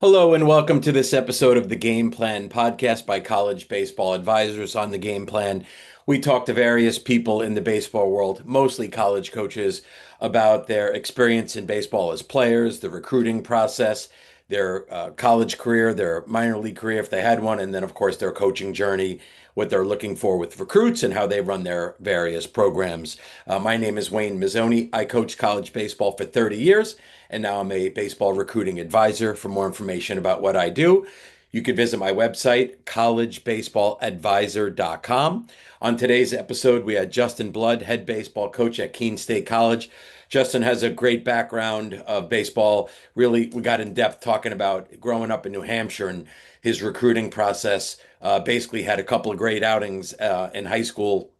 Hello and welcome to this episode of the Game Plan podcast by College Baseball Advisors. On the Game Plan, we talk to various people in the baseball world, mostly college coaches, about their experience in baseball as players, the recruiting process, their college career, their minor league career if they had one, and then, of course, their coaching journey, what they're looking for with recruits, and how they run their various programs. My name is Wayne Mazzoni. I coached college baseball for 30 years and now I'm a baseball recruiting advisor. For more information about what I do, you can visit my website, collegebaseballadvisor.com. On today's episode, we had Justin Blood, head baseball coach at Keene State College. Justin has a great background of baseball. Really, we got in depth talking about growing up in New Hampshire and his recruiting process. Basically, had a couple of great outings in high school,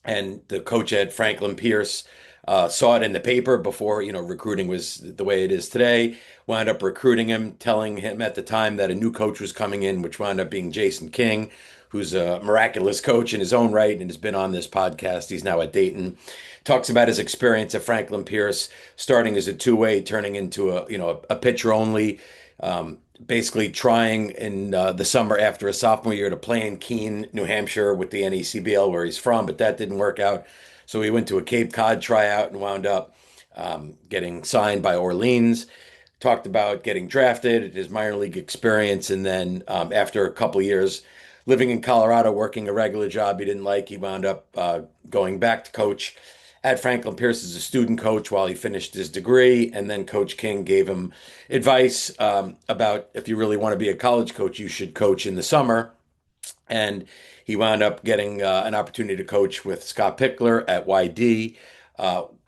and the coach at Franklin Pierce saw it in the paper before, recruiting was the way it is today. Wound up recruiting him, telling him at the time that a new coach was coming in, which wound up being Jason King, who's a miraculous coach in his own right and has been on this podcast. He's now at Dayton. Talks about his experience at Franklin Pierce, starting as a two-way, turning into a pitcher only. Basically trying in the summer after a sophomore year to play in Keene, New Hampshire with the NECBL where he's from, but that didn't work out. So he went to a Cape Cod tryout and wound up getting signed by Orleans. Talked about getting drafted, his minor league experience, and then after a couple of years living in Colorado, working a regular job he didn't like, he wound up going back to coach at Franklin Pierce as a student coach while he finished his degree. And then Coach King gave him advice about if you really want to be a college coach, you should coach in the summer. And he wound up getting an opportunity to coach with Scott Pickler at YD.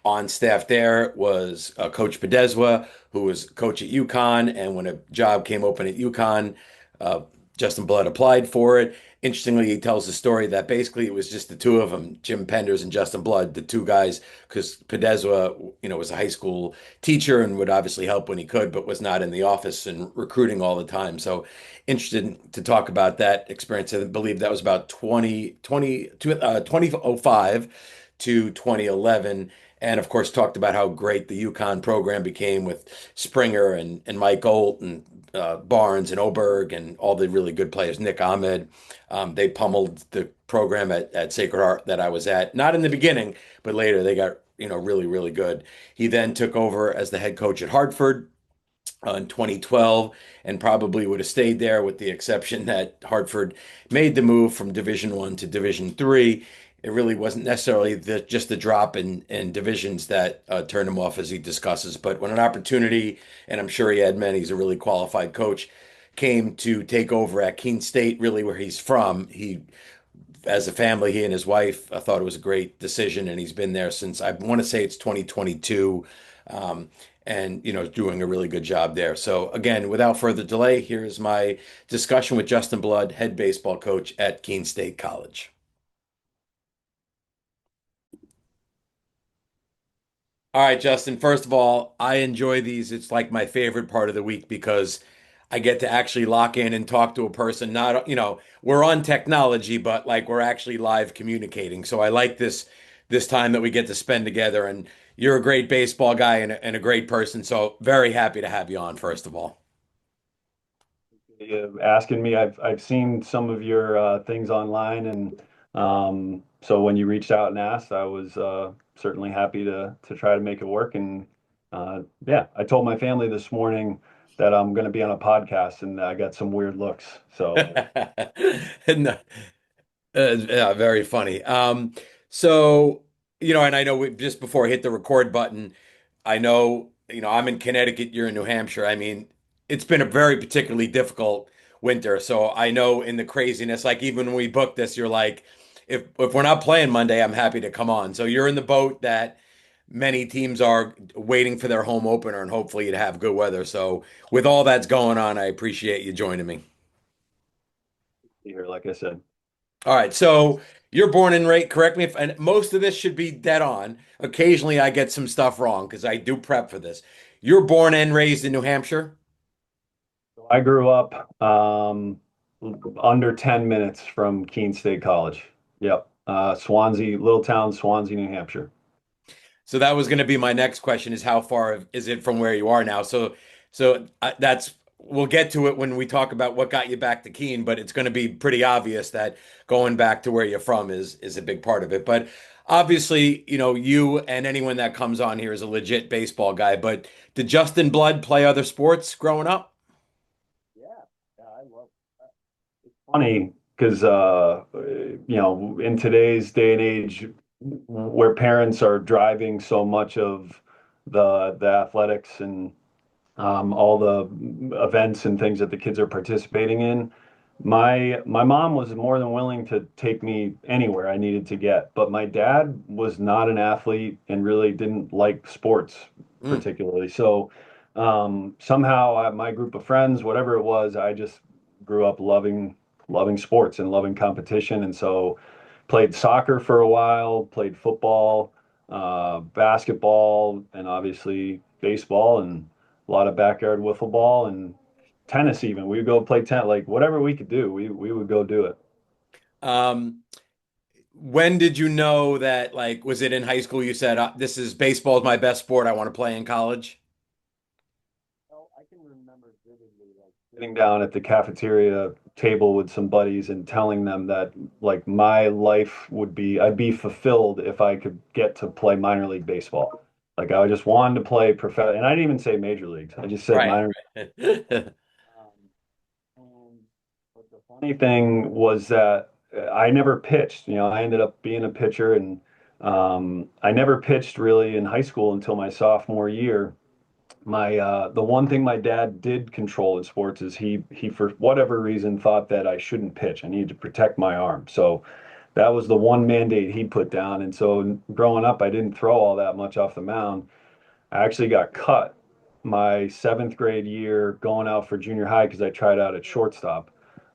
On staff there was Coach Pedezwa, who was coach at UConn. And when a job came open at UConn, uh, Justin Blood applied for it. Interestingly, he tells the story that basically it was just the two of them, Jim Penders and Justin Blood, the two guys, because Pedezwa, was a high school teacher and would obviously help when he could, but was not in the office and recruiting all the time. So interested to talk about that experience. I believe that was about 2005 to 2011. And of course, talked about how great the UConn program became with Springer and Mike Olt and Barnes and Oberg and all the really good players, Nick Ahmed. They pummeled the program at Sacred Heart that I was at. Not in the beginning, but later they got, really, really good. He then took over as the head coach at Hartford in 2012 and probably would have stayed there with the exception that Hartford made the move from Division One to Division Three. It really wasn't necessarily just the drop in divisions that turned him off as he discusses. But when an opportunity, and I'm sure he had many, he's a really qualified coach, came to take over at Keene State, really where he's from, as a family, he and his wife, I thought it was a great decision, and he's been there since I want to say it's 2022, and doing a really good job there. So again, without further delay, here's my discussion with Justin Blood, head baseball coach at Keene State College. All right, Justin. First of all, I enjoy these. It's like my favorite part of the week because I get to actually lock in and talk to a person. Not, we're on technology, but like we're actually live communicating. So I like this time that we get to spend together. And you're a great baseball guy and a great person. So very happy to have you on, first of all. Asking me. I've seen some of your things online, and so when you reached out and asked, I was certainly happy to try to make it work. And yeah, I told my family this morning that I'm going to be on a podcast, and I got some weird looks. So And, yeah, very funny. So, and I know just before I hit the record button, I know, I'm in Connecticut, you're in New Hampshire. I mean, it's been a very particularly difficult winter. So I know in the craziness, like even when we booked this, you're like, if we're not playing Monday, I'm happy to come on. So you're in the boat that many teams are waiting for their home opener and hopefully to have good weather. So with all that's going on, I appreciate you joining me. here, like I said, All right, so you're born and raised, correct me if, and most of this should be dead on. Occasionally I get some stuff wrong because I do prep for this. You're born and raised in New Hampshire? I grew up under 10 minutes from Keene State College. Yep, Swansea, little town, Swansea, New Hampshire. So that was going to be my next question is how far is it from where you are now? So that's we'll get to it when we talk about what got you back to Keene, but it's going to be pretty obvious that going back to where you're from is a big part of it. But obviously, you and anyone that comes on here is a legit baseball guy. But did Justin Blood play other sports growing up? Yeah, yeah, I love that. It's funny because in today's day and age, where parents are driving so much of the athletics and all the events and things that the kids are participating in. My mom was more than willing to take me anywhere I needed to get, but my dad was not an athlete and really didn't like sports Mm. particularly. So somehow my group of friends, whatever it was, I just grew up loving sports and loving competition, and so played soccer for a while, played football, basketball, and obviously baseball and a lot of backyard wiffle ball and tennis even. We would go play tennis, like whatever we could do, we would go do it. Um, when did you know that, like, was it in high school you said, this is baseball is my best sport, I want to play in college? Well, I can remember vividly, like sitting down at the cafeteria table with some buddies and telling them that like my life would be, I'd be fulfilled if I could get to play minor league baseball. Like I just wanted to play professional, and I didn't even say major leagues. I just said Right. minor. Right. And but the funny thing was that I never pitched. I ended up being a pitcher, and I never pitched really in high school until my sophomore year. My The one thing my dad did control in sports is he for whatever reason thought that I shouldn't pitch. I needed to protect my arm. So that was the one mandate he put down. And so growing up, I didn't throw all that much off the mound. I actually got cut my seventh grade year going out for junior high because I tried out at shortstop.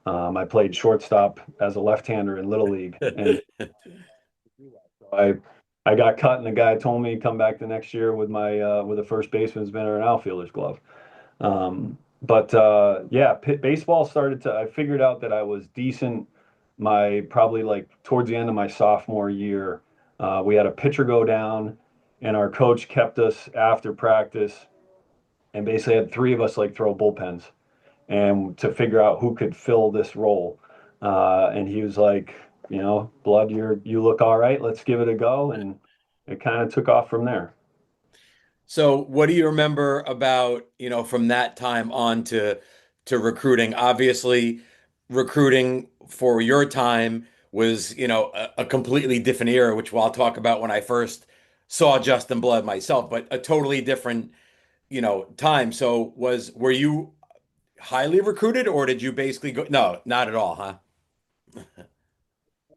I played shortstop as a left-hander in Little League, and so I got cut, and the guy told me to come back the next year with my with a first baseman's mitt or an outfielder's glove. But yeah, baseball started to. I figured out that I was decent. My probably like towards the end of my sophomore year, we had a pitcher go down, and our coach kept us after practice and basically had three of us like throw bullpens and to figure out who could fill this role. And he was like, Blood, you look all right. Let's give it a go. And it kind of took off from there. So, what do you remember about, from that time on to recruiting? Obviously, recruiting for your time was, a completely different era, which I'll talk about when I first saw Justin Blood myself, but a totally different, time. So, were you highly recruited, or did you basically go? No, not at all, huh? I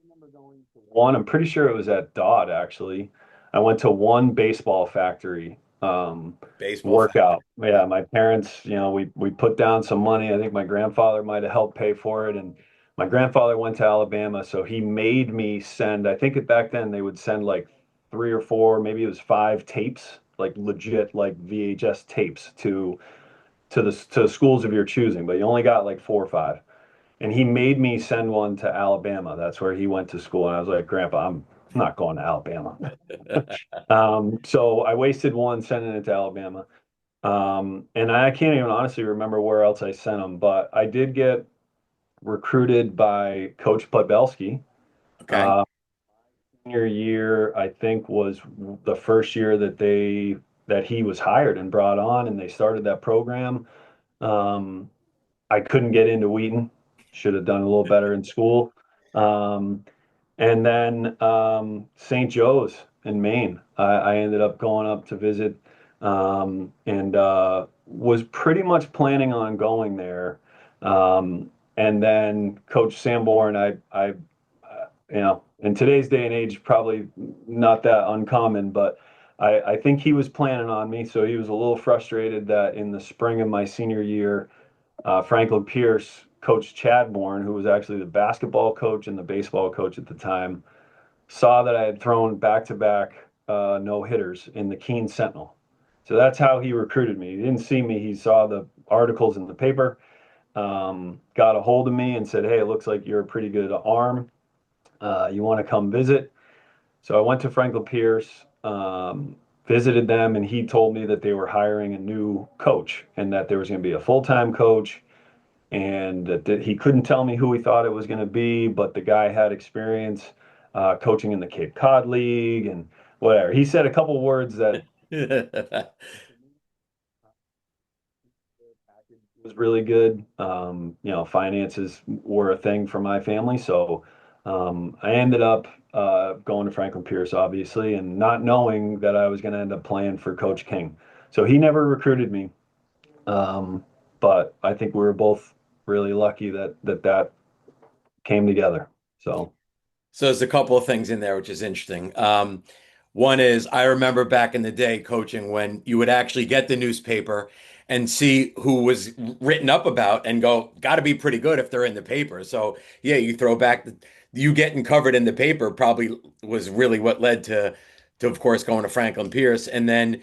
remember going to one, I'm pretty sure it was at Dodd actually. I went to one baseball factory Baseball factor. workout. Yeah, my parents, we put down some money. I think my grandfather might have helped pay for it. And my grandfather went to Alabama, so he made me send, I think back then they would send like three or four, maybe it was five tapes, like legit like VHS tapes to the schools of your choosing, but you only got like four or five. And he made me send one to Alabama. That's where he went to school. And I was like, Grandpa, I'm not going to Alabama. So I wasted one sending it to Alabama. And I can't even honestly remember where else I sent them, but I did get recruited by Coach Podbelski. Okay. Uh, Senior year, I think, was the first year that he was hired and brought on, and they started that program. Um, I couldn't get into Wheaton. Should have done a little better in school. Um, and then St. Joe's in Maine. I ended up going up to visit and was pretty much planning on going there. And then Coach Sanborn, in today's day and age, probably not that uncommon, but I think he was planning on me. So he was a little frustrated that in the spring of my senior year, Franklin Pierce, Coach Chadbourne, who was actually the basketball coach and the baseball coach at the time, saw that I had thrown back-to-back no hitters in the Keene Sentinel. So that's how he recruited me. He didn't see me. He saw the articles in the paper, got a hold of me and said, "Hey, it looks like you're a pretty good arm. You want to come visit?" So I went to Franklin Pierce, visited them, and he told me that they were hiring a new coach and that there was going to be a full-time coach, and that he couldn't tell me who he thought it was going to be, but the guy had experience coaching in the Cape Cod League and whatever. He said a couple words that was really good. Finances were a thing for my family, so I ended up going to Franklin Pierce, obviously, and not knowing that I was going to end up playing for Coach King. So he never recruited me, um, but I think we were both really lucky that came together. So So there's a couple of things in there which is interesting. One is I remember back in the day coaching when you would actually get the newspaper and see who was written up about and go, got to be pretty good if they're in the paper. So yeah, you throw back you getting covered in the paper probably was really what led to of course going to Franklin Pierce. And then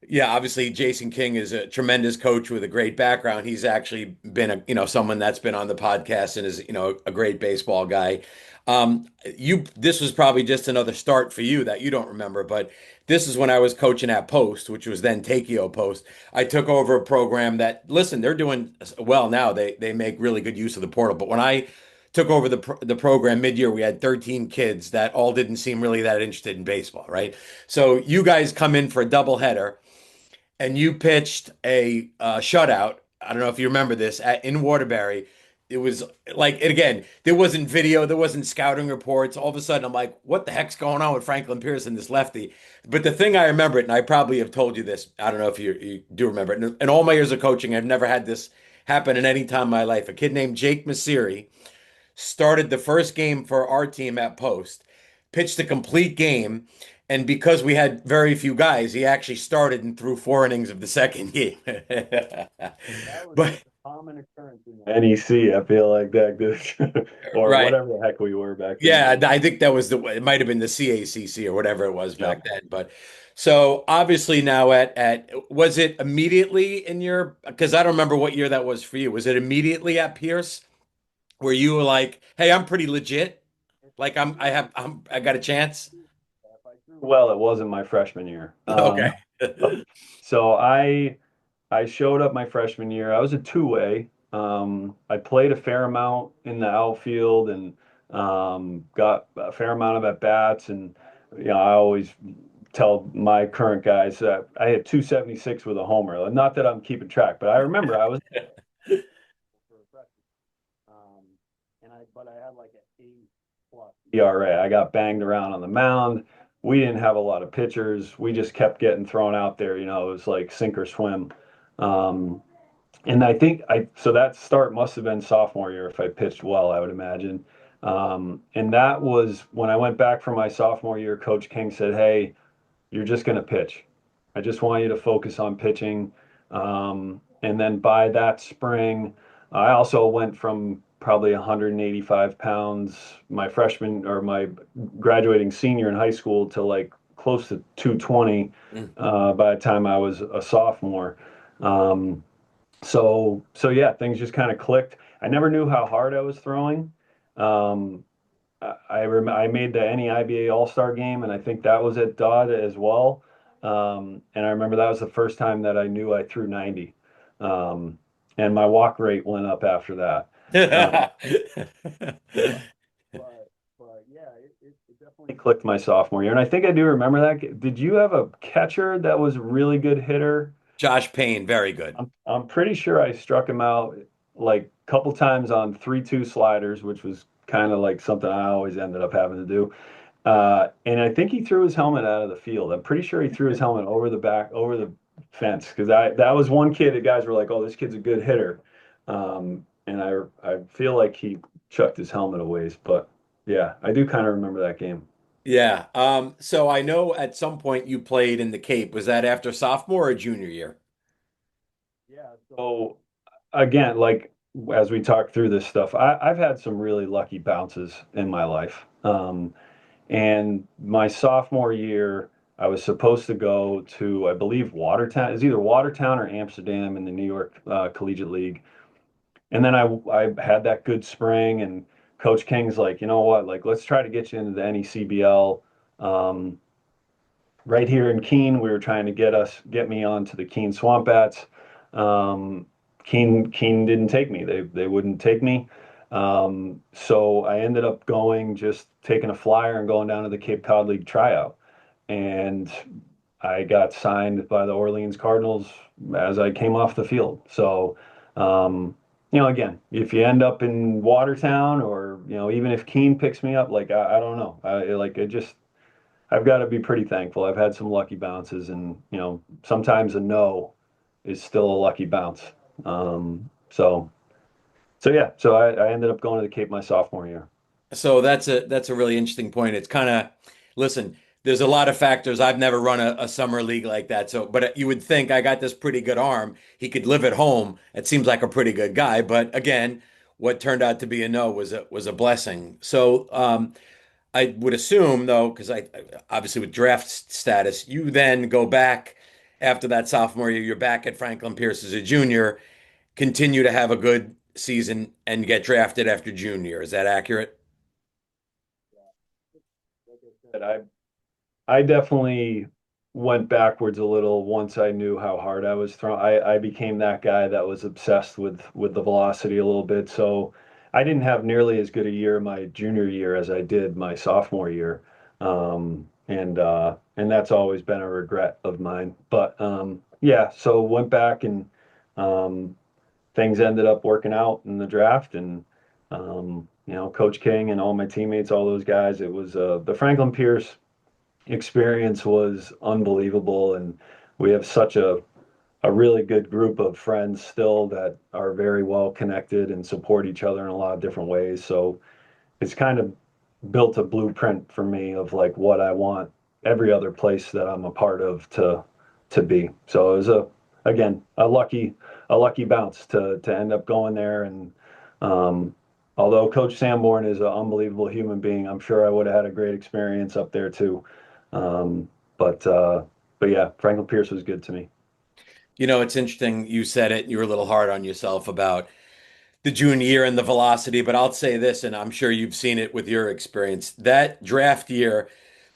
yeah, obviously Jason King is a tremendous coach with a great background. He's actually been someone that's been on the podcast and is, a great baseball guy. This was probably just another start for you that you don't remember, but this is when I was coaching at Post, which was then Takeo Post. I took over a program that, listen, they're doing well now. They make really good use of the portal, but when I took over the program mid-year, we had 13 kids that all didn't seem really that interested in baseball, right? So you guys come in for a doubleheader and you pitched a shutout. I don't know if you remember this in Waterbury. It was like, and again, there wasn't video, there wasn't scouting reports. All of a sudden, I'm like, what the heck's going on with Franklin Pierce and this lefty? But the thing I remember it, and I probably have told you this, I don't know if you do remember it. In all my years of coaching, I've never had this happen in any time in my life. A kid named Jake Masiri started the first game for our team at Post, pitched a complete game, and because we had very few guys, he actually started and threw 4 innings of the second game. that was But such a common occurrence in the NEC. I feel like that good, or right. whatever the heck we were back then. Yeah, I think that was it might have been the CACC or whatever it was Yep. back then. But so obviously now at was it immediately in your, because I don't remember what year that was for you. Was it immediately at Pierce where you were like, "Hey, I'm pretty legit. Like I got a chance." If I threw well, it wasn't my freshman year. Okay. So I showed up my freshman year. I was a two-way. I played a fair amount in the outfield and got a fair amount of at bats. And I always tell my current guys that I had 276 with a homer. Not that I'm keeping track, but I remember I was for a freshman. Um, but I had like an A plus ERA. I got banged around on the mound. We didn't have a lot of pitchers. We just kept getting thrown out there. It was like sink or swim. Um, and I think so that start must have been sophomore year if I pitched well, I would imagine. And that was when I went back for my sophomore year. Coach King said, "Hey, you're just going to pitch. I just want you to focus on pitching." And then by that spring, I also went from probably 185 pounds my freshman or my graduating senior in high school to like close to 220 by the time I was a sophomore. Um, so yeah, things just kind of clicked. I never knew how hard I was throwing. Um, I made the NEIBA All-Star game, and I think that was at Dodd as well. And I remember that was the first time that I knew I threw 90. Um, and my walk rate went up after that. Um, but, but yeah, it definitely clicked my sophomore year. And I think I do remember that. Did you have a catcher that was a really good hitter? Josh Payne, very good. I'm pretty sure I struck him out like a couple times on 3-2 sliders, which was kind of like something I always ended up having to do. And I think he threw his helmet out of the field. I'm pretty sure he threw his helmet over the back, over the fence, because I that was one kid that guys were like, "Oh, this kid's a good hitter," and I feel like he chucked his helmet a ways. But yeah, I do kind of remember that game. Yeah. So I know at some point you played in the Cape. Was that after sophomore or junior year? Yeah. So again, like as we talk through this stuff, I've had some really lucky bounces in my life. And my sophomore year, I was supposed to go to, I believe, Watertown. It's either Watertown or Amsterdam in the New York Collegiate League. And then I had that good spring, and Coach King's like, you know what, like let's try to get you into the NECBL. Um, right here in Keene. We were trying to get me onto the Keene Swamp Bats. Um, Keene didn't take me. They wouldn't take me. So I ended up going, just taking a flyer and going down to the Cape Cod League tryout. And I got signed by the Orleans Cardinals as I came off the field. So, again, if you end up in Watertown, or, even if Keene picks me up, like, I don't know. I've got to be pretty thankful. I've had some lucky bounces, and, sometimes a no is still a lucky bounce. So yeah, so I ended up going to the Cape my sophomore year. So that's a really interesting point. It's kind of, listen, there's a lot of factors. I've never run a summer league like that. So, but you would think I got this pretty good arm. He could live at home. It seems like a pretty good guy. But again, what turned out to be a no was a blessing. So, I would assume though, because I obviously with draft status, you then go back after that sophomore year. You're back at Franklin Pierce as a junior, continue to have a good season, and get drafted after junior. Is that accurate? Like I said, I definitely went backwards a little once I knew how hard I was throwing. I became that guy that was obsessed with the velocity a little bit. So I didn't have nearly as good a year my junior year as I did my sophomore year. And that's always been a regret of mine. But yeah, so went back, and um, things ended up working out in the draft. And Coach King and all my teammates, all those guys, it was the Franklin Pierce experience was unbelievable. And we have such a really good group of friends still that are very well connected and support each other in a lot of different ways. So it's kind of built a blueprint for me of like what I want every other place that I'm a part of to be. So it was again a lucky bounce to end up going there. And although Coach Sanborn is an unbelievable human being, I'm sure I would have had a great experience up there too. Um, but uh, but yeah, Franklin Pierce was good to me. It's interesting. You said it. You were a little hard on yourself about the junior year and the velocity, but I'll say this, and I'm sure you've seen it with your experience. That draft year,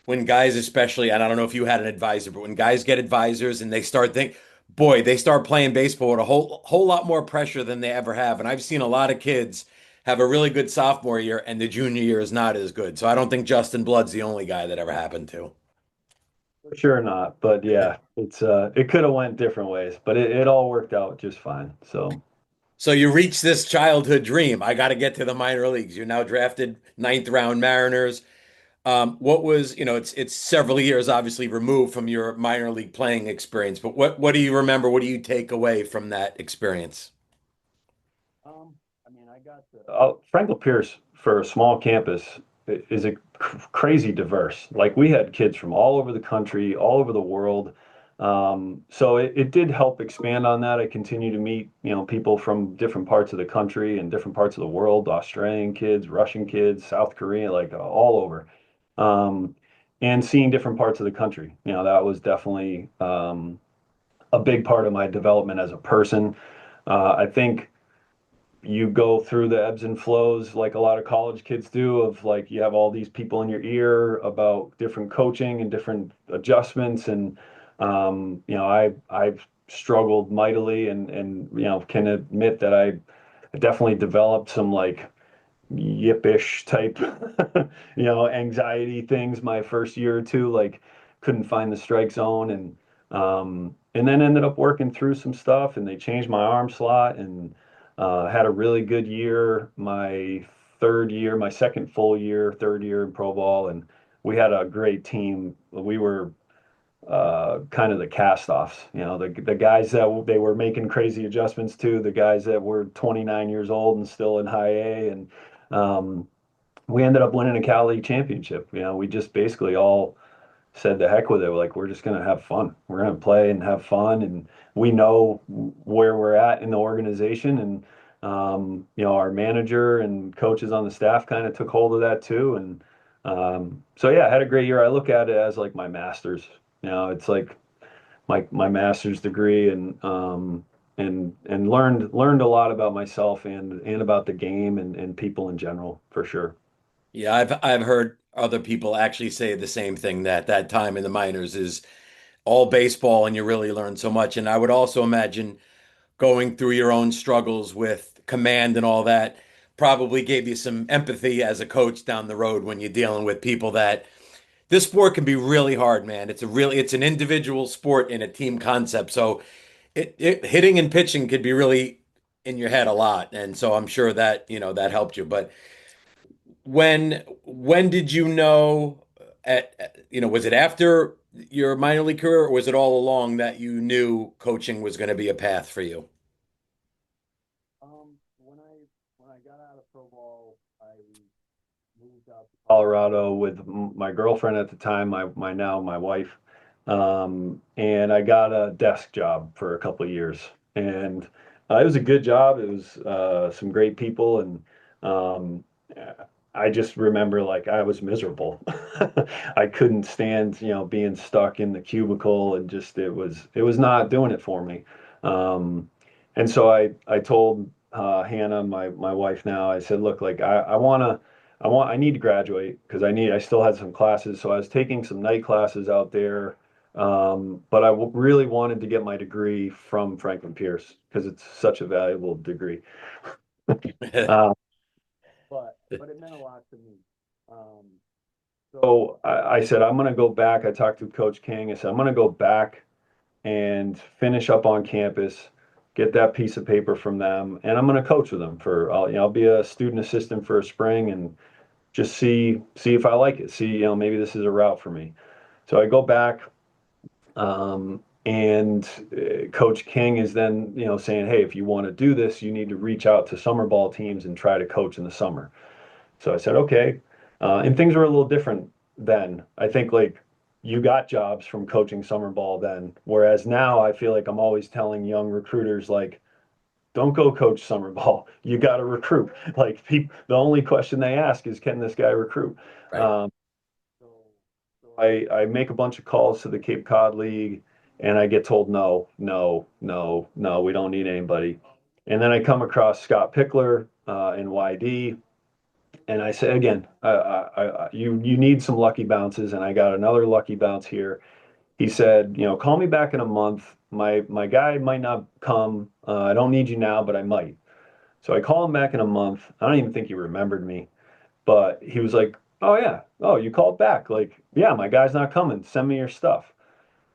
when guys, especially, and I don't know if you had an advisor, but when guys get advisors and they start boy, they start playing baseball with a whole lot more pressure than they ever have. And I've seen a lot of kids have a really good sophomore year, and the junior year is not as good. So I don't think Justin Blood's the only guy that ever happened to. For sure not, but yeah, it could have went different ways, but it all worked out just fine. So So you reach this childhood dream. I got to get to the minor leagues. You're now drafted ninth round Mariners. What was, it's several years obviously removed from your minor league playing experience, but what do you remember? What do you take away from that experience? I mean, I got Franklin Pierce for a small campus is a crazy diverse. Like we had kids from all over the country, all over the world. So it did help expand on that. I continue to meet, people from different parts of the country and different parts of the world, Australian kids, Russian kids, South Korea, like all over. Um, and seeing different parts of the country, that was definitely a big part of my development as a person. I think you go through the ebbs and flows like a lot of college kids do, of like you have all these people in your ear about different coaching and different adjustments. And I've struggled mightily, and can admit that I definitely developed some like yippish type anxiety things my first year or two, like couldn't find the strike zone. And then ended up working through some stuff, and they changed my arm slot, and had a really good year my second full year, third year in pro ball. And we had a great team. We were kind of the cast-offs, the guys that they were making crazy adjustments to, the guys that were 29 years old and still in high A. And um, we ended up winning a Cal League championship. We just basically all said the heck with it. Like, we're just going to have fun. We're going to play and have fun. And we know where we're at in the organization. And, our manager and coaches on the staff kind of took hold of that too. And so, yeah, I had a great year. I look at it as like my master's. It's like my master's degree. And learned a lot about myself and about the game and people in general, for sure. Yeah, I've heard other people actually say the same thing, that that time in the minors is all baseball and you really learn so much. And I would also imagine going through your own struggles with command and all that probably gave you some empathy as a coach down the road when you're dealing with people that this sport can be really hard, man. It's an individual sport in a team concept. So it hitting and pitching could be really in your head a lot. And so I'm sure that, that helped you. But when did you know was it after your minor league career, or was it all along that you knew coaching was going to be a path for you? When I got out of pro ball, I moved out to Colorado with my girlfriend at the time, my wife, and I got a desk job for a couple of years, and it was a good job. It was some great people, and um, I just remember like I was miserable. I couldn't stand, being stuck in the cubicle, and just it was not doing it for me. Um, and so I told Hannah, my wife now, I said, look, like I need to graduate because I still had some classes. So I was taking some night classes out there. But really wanted to get my degree from Franklin Pierce because it's such a valuable degree. Um, but it meant a lot to me. Um, so I said, I'm going to go back. I talked to Coach King. I said, I'm going to go back and finish up on campus, get that piece of paper from them, and I'm going to coach with them I'll be a student assistant for a spring and just see if I like it. See, maybe this is a route for me. So I go back, and Coach King is then, saying, hey, if you want to do this, you need to reach out to summer ball teams and try to coach in the summer. So I said, okay. And things were a little different then. I think like you got jobs from coaching summer ball then, whereas now I feel like I'm always telling young recruiters like, don't go coach summer ball. You got to recruit. Like the only question they ask is, can this guy recruit? Right. Um, so, so I make a bunch of calls to the Cape Cod League, and I get told no, no, no, no, we don't need anybody. And then I come across Scott Pickler in YD, and I say again, you need some lucky bounces, and I got another lucky bounce here. He said, call me back in a month. My guy might not come. I don't need you now, but I might. So I call him back in a month. I don't even think he remembered me, but he was like, oh yeah, oh you called back. Like, yeah, my guy's not coming. Send me your stuff.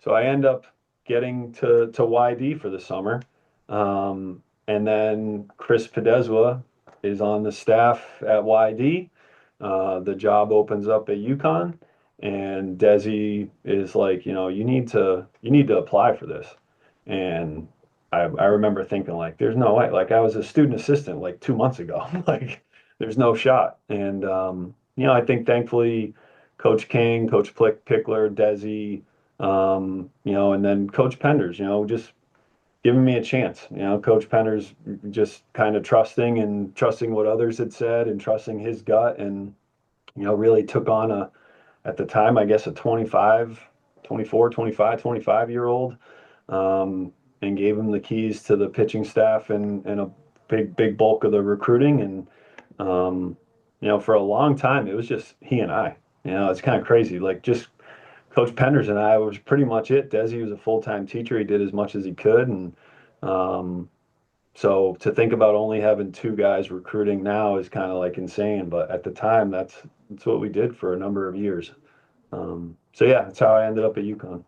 So I end up getting to YD for the summer. And then Chris Pedezwa is on the staff at YD. The job opens up at UConn, and Desi is like, you need to apply for this. And I remember thinking like, there's no way. Like I was a student assistant like 2 months ago. Like there's no shot. And I think thankfully Coach King, Coach Pickler, Desi, and then Coach Penders, just giving me a chance. Coach Penders just kind of trusting what others had said and trusting his gut, and really took on at the time, I guess, a 25 year old, and gave him the keys to the pitching staff and a big bulk of the recruiting. And for a long time, it was just he and I. It's kind of crazy. Like just Coach Penders and I was pretty much it. Desi was a full-time teacher. He did as much as he could. And um, so to think about only having two guys recruiting now is kind of like insane. But at the time, that's what we did for a number of years. So yeah, that's how I ended up at UConn.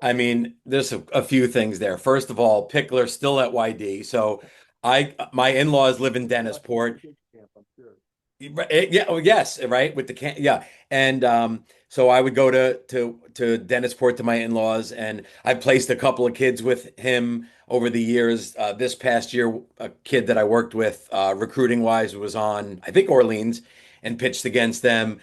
I mean, there's a few things there. First of all, Pickler's still at YD. So my in-laws live in Dennisport. Yeah, oh yes, right, with the can, yeah. And so I would go to Dennisport to my in-laws, and I placed a couple of kids with him over the years. This past year, a kid that I worked with, recruiting wise, was on, I think, Orleans, and pitched against them.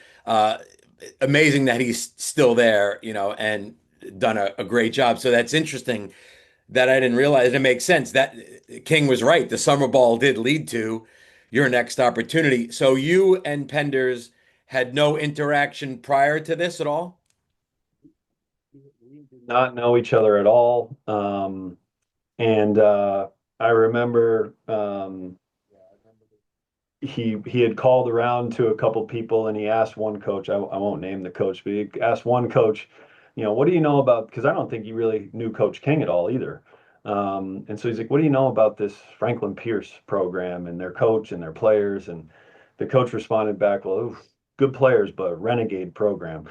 Amazing that he's still there, and done a great job. So that's interesting that I didn't realize. It makes sense that King was right. The summer ball did lead to your next opportunity. So you and Penders had no interaction prior to this at all? We did not know each other at all. And I remember he had called around to a couple people and he asked one coach, I won't name the coach, but he asked one coach, what do you know about, because I don't think he really knew Coach King at all either. And so he's like, what do you know about this Franklin Pierce program and their coach and their players? And the coach responded back, well, oof, good players, but renegade program.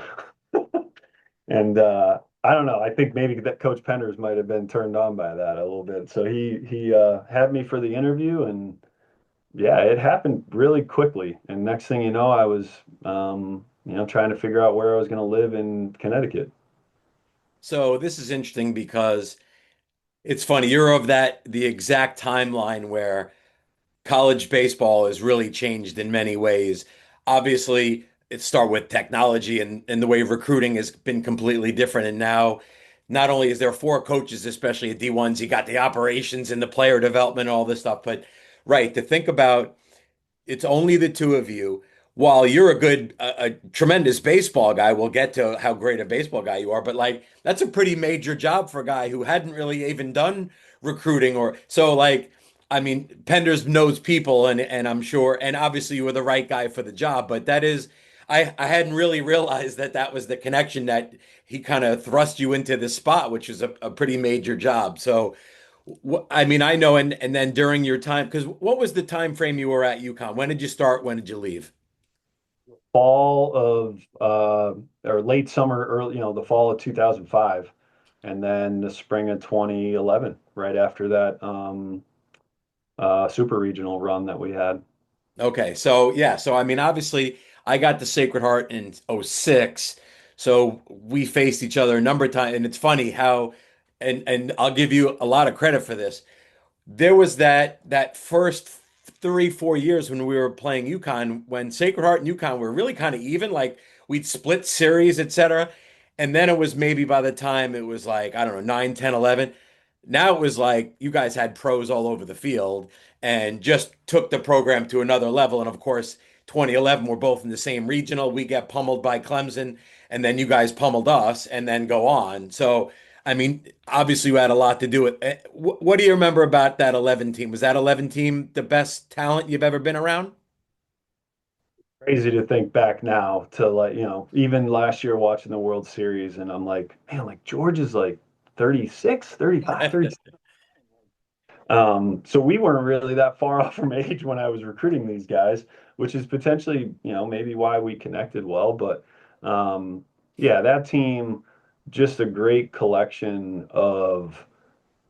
And I don't know. I think maybe that Coach Penders might have been turned on by that a little bit. So he had me for the interview, and yeah, it happened really quickly. And next thing you know, I was trying to figure out where I was going to live in Connecticut. So this is interesting because it's funny. You're of the exact timeline where college baseball has really changed in many ways. Obviously, it started with technology and the way recruiting has been completely different. And now, not only is there four coaches, especially at D1s, you got the operations and the player development and all this stuff. But right, to think about it's only the two of you. While you're a tremendous baseball guy, we'll get to how great a baseball guy you are, but like that's a pretty major job for a guy who hadn't really even done recruiting or so like I mean, Penders knows people and I'm sure and obviously you were the right guy for the job, but that is I hadn't really realized that that was the connection that he kind of thrust you into this spot, which is a pretty major job. So I mean, I know, and then during your time, because what was the time frame you were at UConn? When did you start? When did you leave? Fall of or late summer, early, the fall of 2005, and then the spring of 2011, right after that super regional run that we had. Okay, so yeah, so I mean, obviously, I got the Sacred Heart in '06, so we faced each other a number of times, and it's funny how, and I'll give you a lot of credit for this. There was that first 3 4 years when we were playing UConn, when Sacred Heart and UConn were really kind of even, like we'd split series, etc. And then it was maybe by the time it was like, I don't know, 9, 10, 11. Now it was like you guys had pros all over the field and just took the program to another level. And of course, 2011, we're both in the same regional. We get pummeled by Clemson, and then you guys pummeled us, and then go on. So, I mean, obviously, you had a lot to do with it. What do you remember about that 11 team? Was that 11 team the best talent you've ever been around? Crazy to think back now to, like, even last year watching the World Series, and I'm like, man, like George is like 36, 35, 36. So we weren't really that far off from age when I was recruiting these guys, which is potentially, maybe why we connected well. But yeah, that team, just a great collection of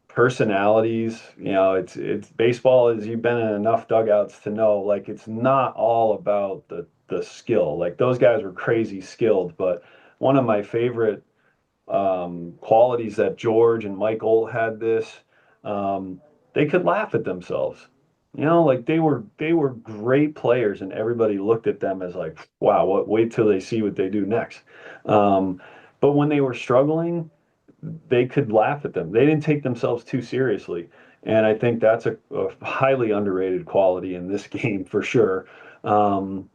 personalities. It's baseball, as you've been in enough dugouts to know, like it's not all about the skill. Like those guys were crazy skilled, but one of my favorite qualities that George and Michael had this. Um, they could laugh at themselves. Like they were great players, and everybody looked at them as like, wow, wait till they see what they do next. But when they were struggling, they could laugh at them. They didn't take themselves too seriously. And I think that's a highly underrated quality in this game for sure. And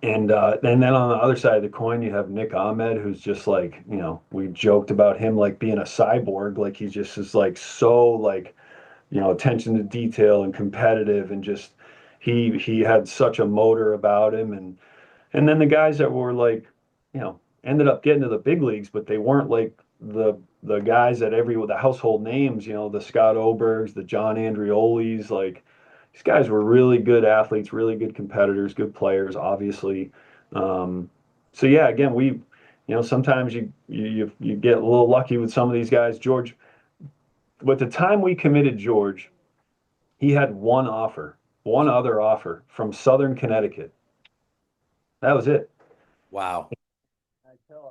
then on the other side of the coin, you have Nick Ahmed, who's just like, we joked about him like being a cyborg, like he just is like so like, attention to detail and competitive, and just he had such a motor about him. And then the guys that were like, ended up getting to the big leagues, but they weren't like the guys that the household names, the Scott Obergs, the John Andriolis, like these guys were really good athletes, really good competitors, good players, obviously. So yeah, again, sometimes you get a little lucky with some of these guys. George, with the time we committed George, he had one other offer from Southern Connecticut. That was it. Wow.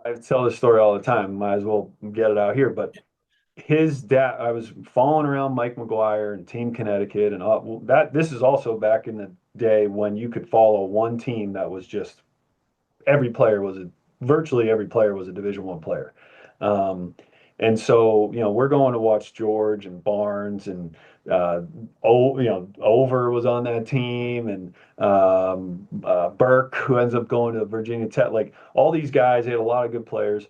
I tell this story all the time. Might as well get it out here. But his dad, I was following around Mike McGuire and Team Connecticut, and all, that. This is also back in the day when you could follow one team that was just every player was a virtually every player was a Division I player. Um, and so, we're going to watch George and Barnes and Over was on that team, and Burke, who ends up going to Virginia Tech. Like all these guys, they had a lot of good players.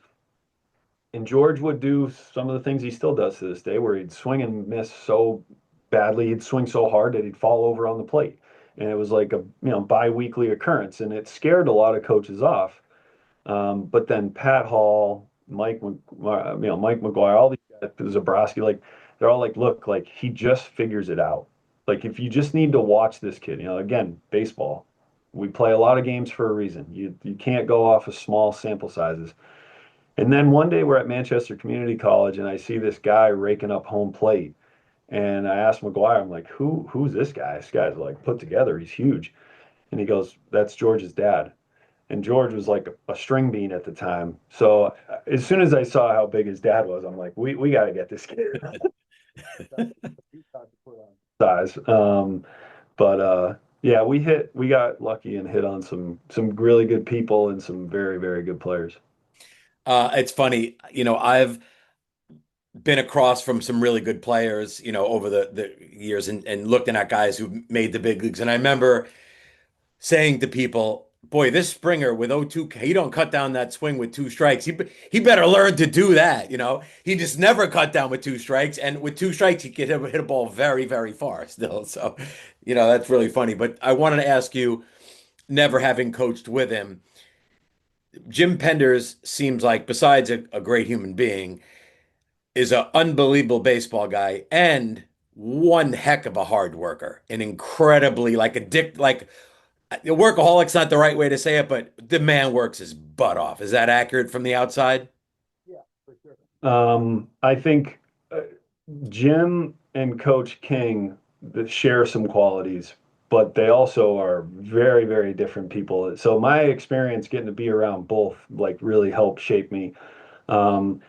And George would do some of the things he still does to this day, where he'd swing and miss so badly, he'd swing so hard that he'd fall over on the plate. and it was like a bi-weekly occurrence, and it scared a lot of coaches off. But then Pat Hall, Mike McGuire, all these guys, Zabrowski, like they're all like, look, like he just figures it out. Like if you just need to watch this kid, again, baseball, we play a lot of games for a reason. You can't go off of small sample sizes. And then one day we're at Manchester Community College, and I see this guy raking up home plate. And I asked McGuire, I'm like, who's this guy? This guy's like put together. He's huge. And he goes, that's George's dad. And George was like a string bean at the time. So as soon as I saw how big his dad was, I'm like, we got to get this kid size. Yeah, we got lucky and hit on some really good people and some very, very good players. It's funny, I've been across from some really good players, over the years and looking at guys who made the big leagues. And I remember saying to people, boy, this Springer with 0-2, he don't cut down that swing with two strikes. He better learn to do that, He just never cut down with two strikes. And with two strikes, he could hit a ball very, very far still. So, that's really funny. But I wanted to ask you, never having coached with him, Jim Penders seems like, besides a great human being, is an unbelievable baseball guy and one heck of a hard worker, an incredibly like a workaholic's not the right way to say it, but the man works his butt off. Is that accurate from the outside? Yeah, for sure. I think Jim and Coach King that share some qualities, but they also are very, very different people. So my experience getting to be around both like really helped shape me. Um,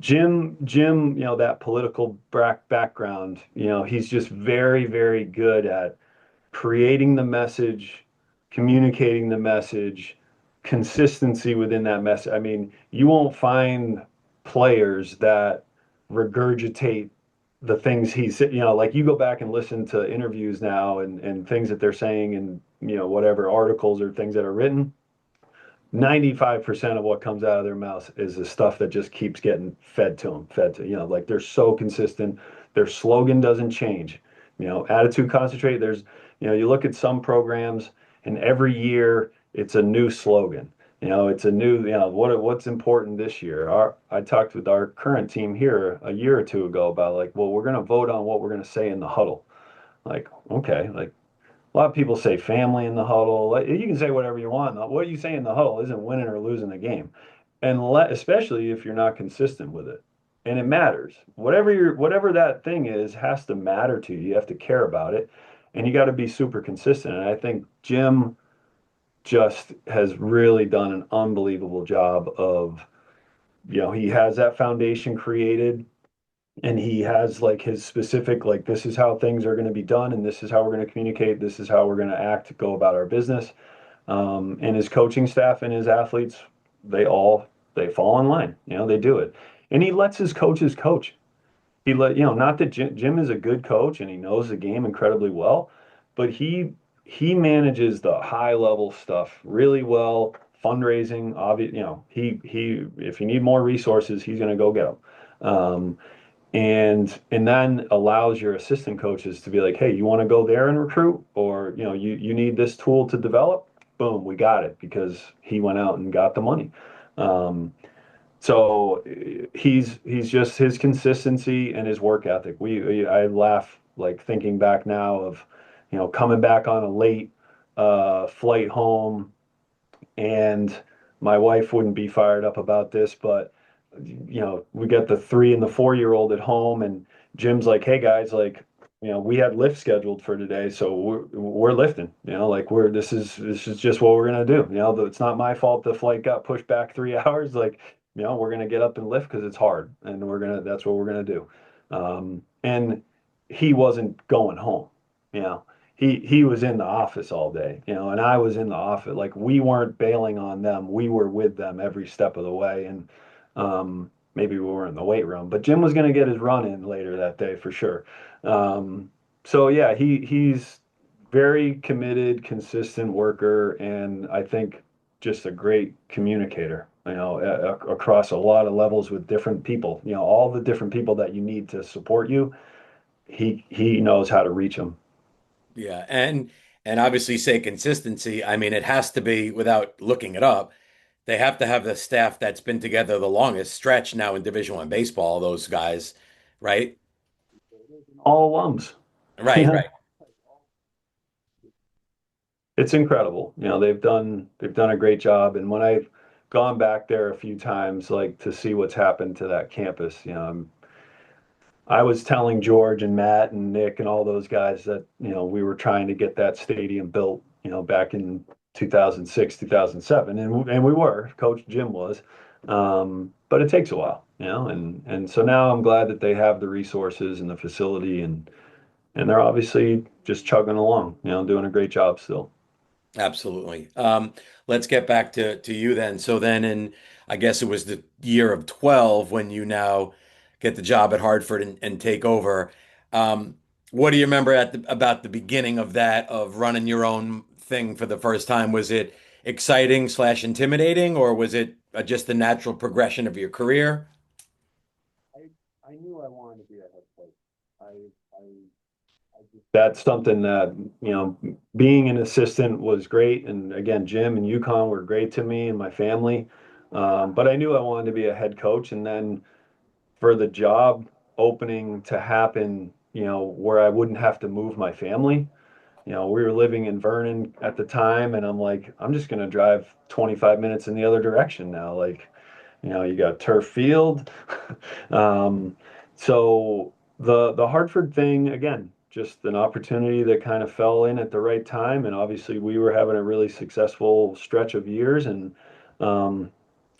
Jim, that political background, he's just very, very good at creating the message, communicating the message, consistency within that message. I mean, you won't find players that regurgitate the things he's, like you go back and listen to interviews now and things that they're saying and, whatever articles or things that are written. 95% of what comes out of their mouth is the stuff that just keeps getting fed to, like they're so consistent. Their slogan doesn't change. Attitude, concentrate. You look at some programs and every year it's a new slogan. It's a new, what's important this year. I talked with our current team here a year or two ago about like, well, we're going to vote on what we're going to say in the huddle. Like, okay, like a lot of people say family in the huddle. Like, you can say whatever you want. What you say in the huddle isn't winning or losing the game, and especially if you're not consistent with it. And it matters. Whatever that thing is has to matter to you. You have to care about it, and you got to be super consistent. And I think Jim just has really done an unbelievable job of, he has that foundation created and he has like his specific like this is how things are going to be done and this is how we're going to communicate, this is how we're going to act to go about our business. And his coaching staff and his athletes, they fall in line, they do it, and he lets his coaches coach. Not that Jim is a good coach and he knows the game incredibly well, but he manages the high level stuff really well. Fundraising, obvious, he if you need more resources, he's going to go get them. And then allows your assistant coaches to be like, hey, you want to go there and recruit, or you need this tool to develop. Boom, we got it because he went out and got the money. So he's just his consistency and his work ethic. I laugh like thinking back now of coming back on a late flight home, and my wife wouldn't be fired up about this, but we got the 3 and the 4-year-old at home, and Jim's like, "Hey guys, like, we had lift scheduled for today, so we're lifting. Like this is just what we're gonna do. It's not my fault the flight got pushed back 3 hours. Like, we're gonna get up and lift because it's hard, and that's what we're gonna do." And he wasn't going home. You know, he was in the office all day. And I was in the office. Like we weren't bailing on them. We were with them every step of the way, and maybe we were in the weight room, but Jim was going to get his run in later that day for sure. So yeah, he's very committed, consistent worker, and I think just a great communicator. Across a lot of levels with different people. All the different people that you need to support you. He knows how to reach them. Yeah, and And obviously say consistency. I mean, it has to be without looking it up. They have to have the staff that's been together the longest stretch now in Division One baseball, those guys, right? All alums. Right, right. It's incredible. They've done a great job. And when I've gone back there a few times, like to see what's happened to that campus, I was telling George and Matt and Nick and all those guys that, we were trying to get that stadium built, back in 2006, 2007. And we were, Coach Jim was. But it takes a while, and so now I'm glad that they have the resources and the facility and they're obviously just chugging along, doing a great job still. Absolutely. Let's get back to you then. So then in I guess it was the year of 12 when you now get the job at Hartford and take over. Um, what do you remember about the beginning of that, of running your own thing for the first time? Was it exciting slash intimidating, or was it just the natural progression of your career? I knew I wanted to be a head coach. That's something that, being an assistant was great. And again, Jim and UConn were great to me and my family. But I knew I wanted to be a head coach. And then for the job opening to happen, where I wouldn't have to move my family, we were living in Vernon at the time. And I'm like, I'm just going to drive 25 minutes in the other direction now. Like, you got turf field. um, so the Hartford thing, again, just an opportunity that kind of fell in at the right time, and obviously we were having a really successful stretch of years, and um,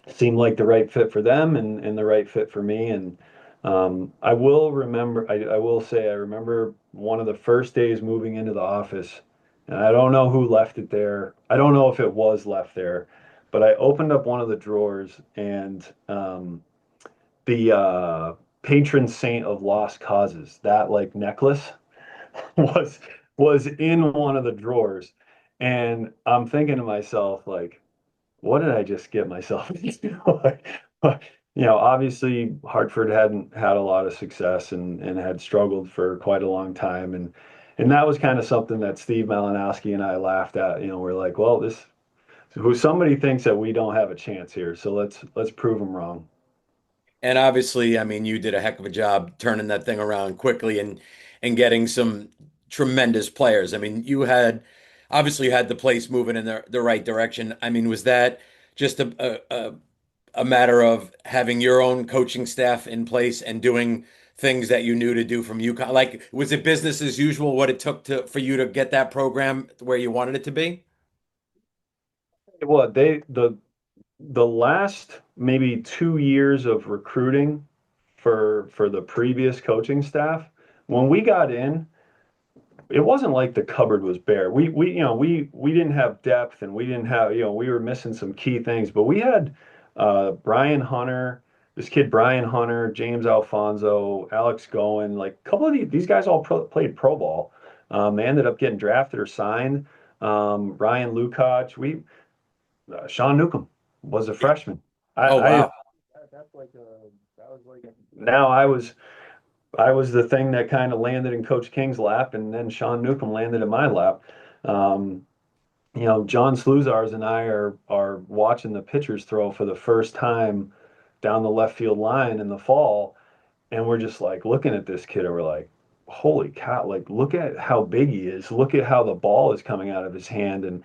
seemed like the right fit for them and the right fit for me. And I will remember, I will say, I remember one of the first days moving into the office, and I don't know who left it there. I don't know if it was left there, but I opened up one of the drawers and the patron saint of lost causes, that like necklace was was in one of the drawers. And I'm thinking to myself, like, what did I just get myself into? Like, obviously Hartford hadn't had a lot of success and had struggled for quite a long time. And that was kind of something that Steve Malinowski and I laughed at. We're like, well, this who somebody thinks that we don't have a chance here, so let's prove them wrong. And obviously, I mean, you did a heck of a job turning that thing around quickly and getting some tremendous players. I mean, you had obviously had the place moving in the right direction. I mean, was that just a matter of having your own coaching staff in place and doing things that you knew to do from UConn? Like, was it business as usual what it took to for you to get that program where you wanted it to be? Well, the last maybe 2 years of recruiting for the previous coaching staff, when we got in, it wasn't like the cupboard was bare. We didn't have depth, and we didn't have, we were missing some key things, but we had Brian Hunter, this kid Brian Hunter, James Alfonso, Alex Goen, like a couple of these guys all played pro ball. They ended up getting drafted or signed. Ryan Lukacs, Sean Newcomb was a freshman. Oh, I wow. that's like that was like now I was the thing that kind of landed in Coach King's lap, and then Sean Newcomb landed in my lap. Um, John Sluzars and I are watching the pitchers throw for the first time down the left field line in the fall, and we're just like looking at this kid, and we're like, holy cow, like look at how big he is. Look at how the ball is coming out of his hand. And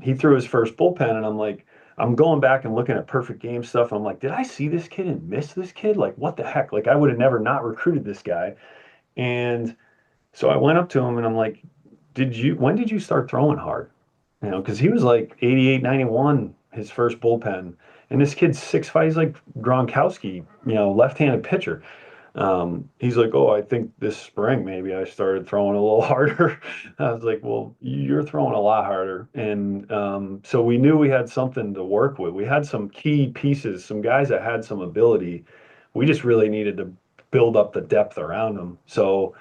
he threw his first bullpen, and I'm like, I'm going back and looking at perfect game stuff. And I'm like, did I see this kid and miss this kid? Like, what the heck? Like, I would have never not recruited this guy. And so I went up to him and I'm like, when did you start throwing hard? Because he was like 88, 91, his first bullpen. And this kid's 6'5", he's like Gronkowski, left-handed pitcher. He's like, oh, I think this spring maybe I started throwing a little harder. I was like, well, you're throwing a lot harder. And so we knew we had something to work with. We had some key pieces, some guys that had some ability. We just really needed to build up the depth around them. So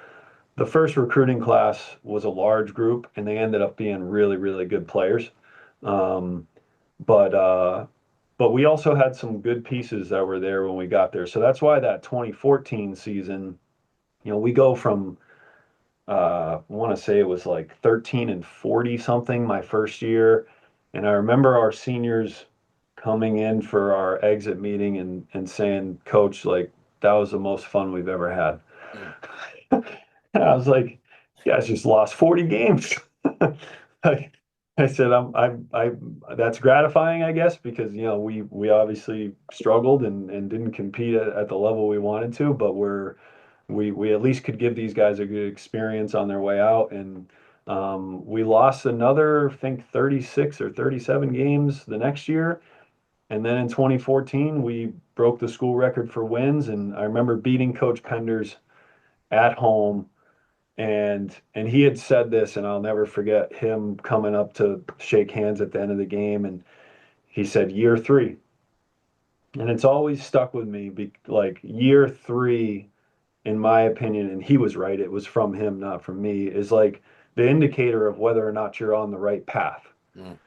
the first recruiting class was a large group, and they ended up being really, really good players. Um, but we also had some good pieces that were there when we got there. So that's why that 2014 season, we go from I want to say it was like 13 and 40 something my first year. And I remember our seniors coming in for our exit meeting and saying, Coach, like, that was the most fun we've ever had. Mm. And I was like, you guys just lost 40 games. I, I said, that's gratifying, I guess, because, we obviously struggled and didn't compete at the level we wanted to, but we at least could give these guys a good experience on their way out. And we lost another, I think, 36 or 37 games the next year. And then in 2014, we broke the school record for wins. And I remember beating Coach Penders at home. And he had said this, and I'll never forget him coming up to shake hands at the end of the game. And he said, year three. And it's always stuck with me, like year three, in my opinion, and he was right, it was from him, not from me, is like the indicator of whether or not you're on the right path. Mm.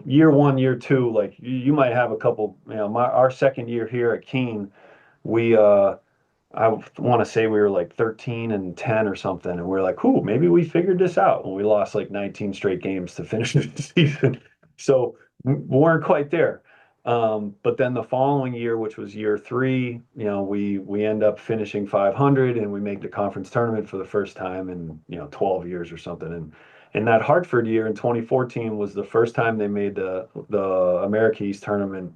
Year one, year two, like you might have a couple, our second year here at Keene, we I want to say we were like 13 and 10 or something, and we're like, "Ooh, maybe we figured this out." And we lost like 19 straight games to finish the season, so we weren't quite there. But then the following year, which was year three, we end up finishing 500, and we make the conference tournament for the first time in 12 years or something. And that Hartford year in 2014 was the first time they made the America East tournament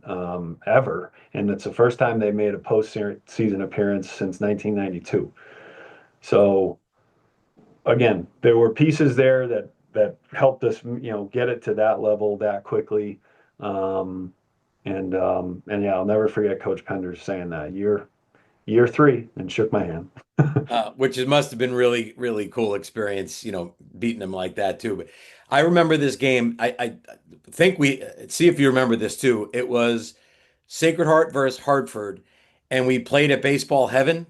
ever, and it's the first time they made a postseason appearance since 1992. So again, there were pieces there that helped us, get it to that level that quickly. Um, and yeah, I'll never forget Coach Penders saying that year three and shook my hand. Which must have been really, really cool experience, beating them like that too. But I remember this game. I think see if you remember this too. It was Sacred Heart versus Hartford, and we played at Baseball Heaven.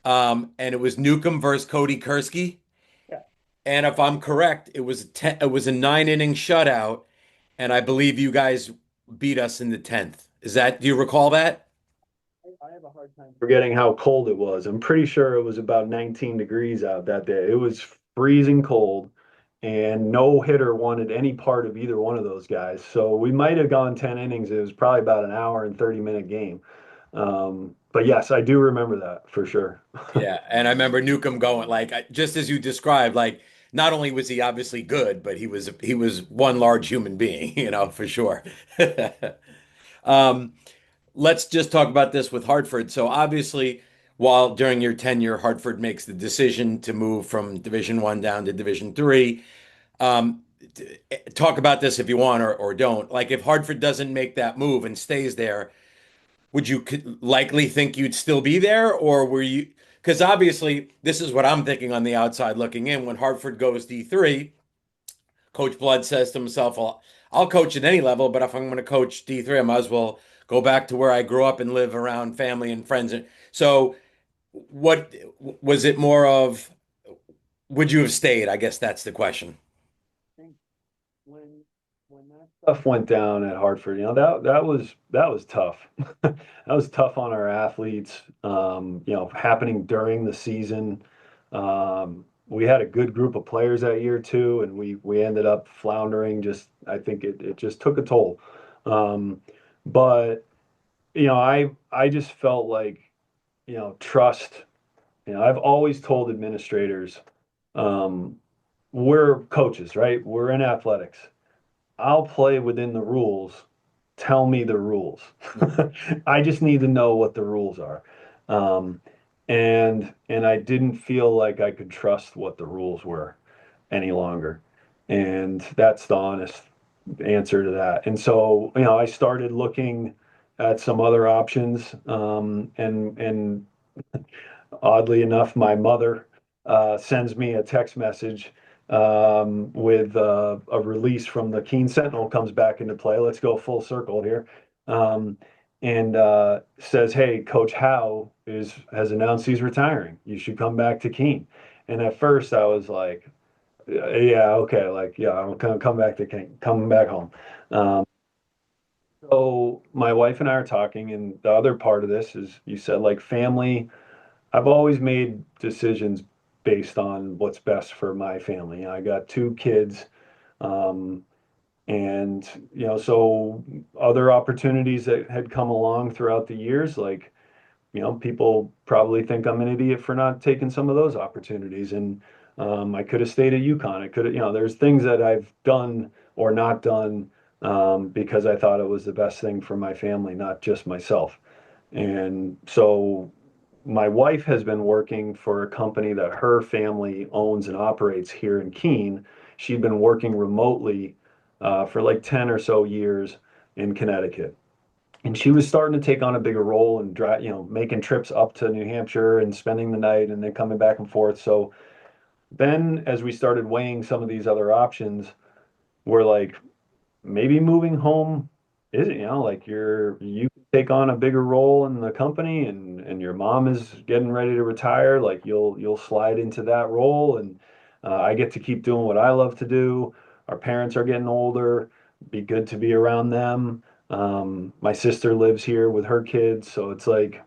And it was Newcomb versus Cody Kursky. Yeah. And if I'm correct, it was a 9 inning shutout, and I believe you guys beat us in the 10th. Do you recall that? I have a hard time forgetting how cold it was. I'm pretty sure it was about 19 degrees out that day. It was freezing cold, and no hitter wanted any part of either one of those guys. So we might have gone 10 innings. It was probably about an hour and 30-minute game. But yes, I do remember that for sure. Yeah, and I remember Newcomb going like just as you described, like not only was he obviously good, but he was one large human being, for sure. Um, let's just talk about this with Hartford. So obviously, while during your tenure, Hartford makes the decision to move from Division 1 down to Division 3. Um, Talk about this if you want or don't. Like if Hartford doesn't make that move and stays there, would you likely think you'd still be there, or were you? Because obviously, this is what I'm thinking on the outside looking in. When Hartford goes D3, Coach Blood says to himself, "Well, I'll coach at any level, but if I'm going to coach D3, I might as well go back to where I grew up and live around family and friends." So, what was it more of? Would you have stayed? I guess that's the question. When when that stuff went down at Hartford, that was tough. That was tough on our athletes. Happening during the season. We had a good group of players that year too, and we ended up floundering. I think it just took a toll. Um, but I just felt like trust. I've always told administrators, um, we're coaches, right? We're in athletics. I'll play within the rules. Tell me the rules. I just need to know what the rules are. Um, and I didn't feel like I could trust what the rules were any longer. And that's the honest answer to that. And so, I started looking at some other options. And oddly enough, my mother sends me a text message with a release from the Keene Sentinel comes back into play. Let's go full circle here. Um, and says, "Hey, Coach Howe has announced he's retiring. You should come back to Keene." And at first, I was like, "Yeah, okay, like yeah, I'm gonna come back to Keene, coming back home." Um, so my wife and I are talking, and the other part of this is you said like family. I've always made decisions based on what's best for my family. I got two kids, um, and so other opportunities that had come along throughout the years, like people probably think I'm an idiot for not taking some of those opportunities. And I could have stayed at UConn. I could have, there's things that I've done or not done because I thought it was the best thing for my family, not just myself. And so my wife has been working for a company that her family owns and operates here in Keene. She'd been working remotely for like 10 or so years in Connecticut. And she was starting to take on a bigger role and making trips up to New Hampshire and spending the night and then coming back and forth. So then as we started weighing some of these other options, we're like, maybe moving home isn't, like you can take on a bigger role in the company, and your mom is getting ready to retire, like you'll slide into that role, and I get to keep doing what I love to do. Our parents are getting older, be good to be around them. My sister lives here with her kids, so it's like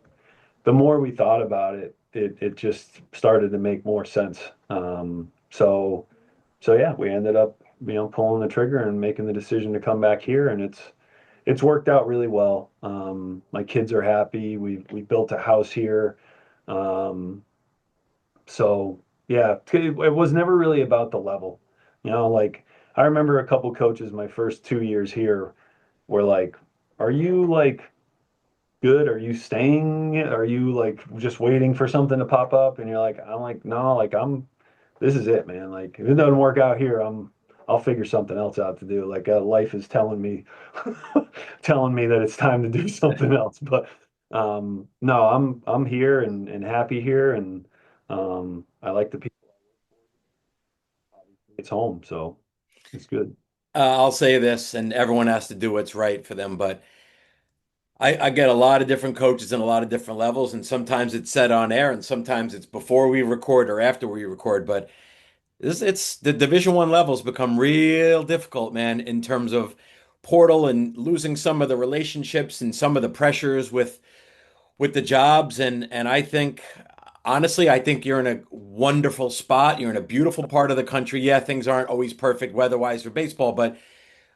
the more we thought about it, it just started to make more sense. So yeah, we ended up, pulling the trigger and making the decision to come back here, and it's worked out really well. My kids are happy. We built a house here. Um, so yeah, it was never really about the level. Like I remember a couple coaches my first 2 years here were like, "Are you like good? Are you staying? Are you like just waiting for something to pop up?" And you're like, "I'm like, no, like this is it, man. Like if it doesn't work out here, I'll figure something else out to do. Like life is telling me telling me that it's time to do something else." But no, I'm here and happy here, and I like the people. It's home, so it's good. I'll say this, and everyone has to do what's right for them, but I get a lot of different coaches and a lot of different levels, and sometimes it's said on air, and sometimes it's before we record or after we record. But it's the Division One levels become real difficult, man, in terms of portal and losing some of the relationships and some of the pressures with the jobs. And I think honestly, I think you're in a wonderful spot. You're in a beautiful part of the country. Yeah, things aren't always perfect weather-wise for baseball, but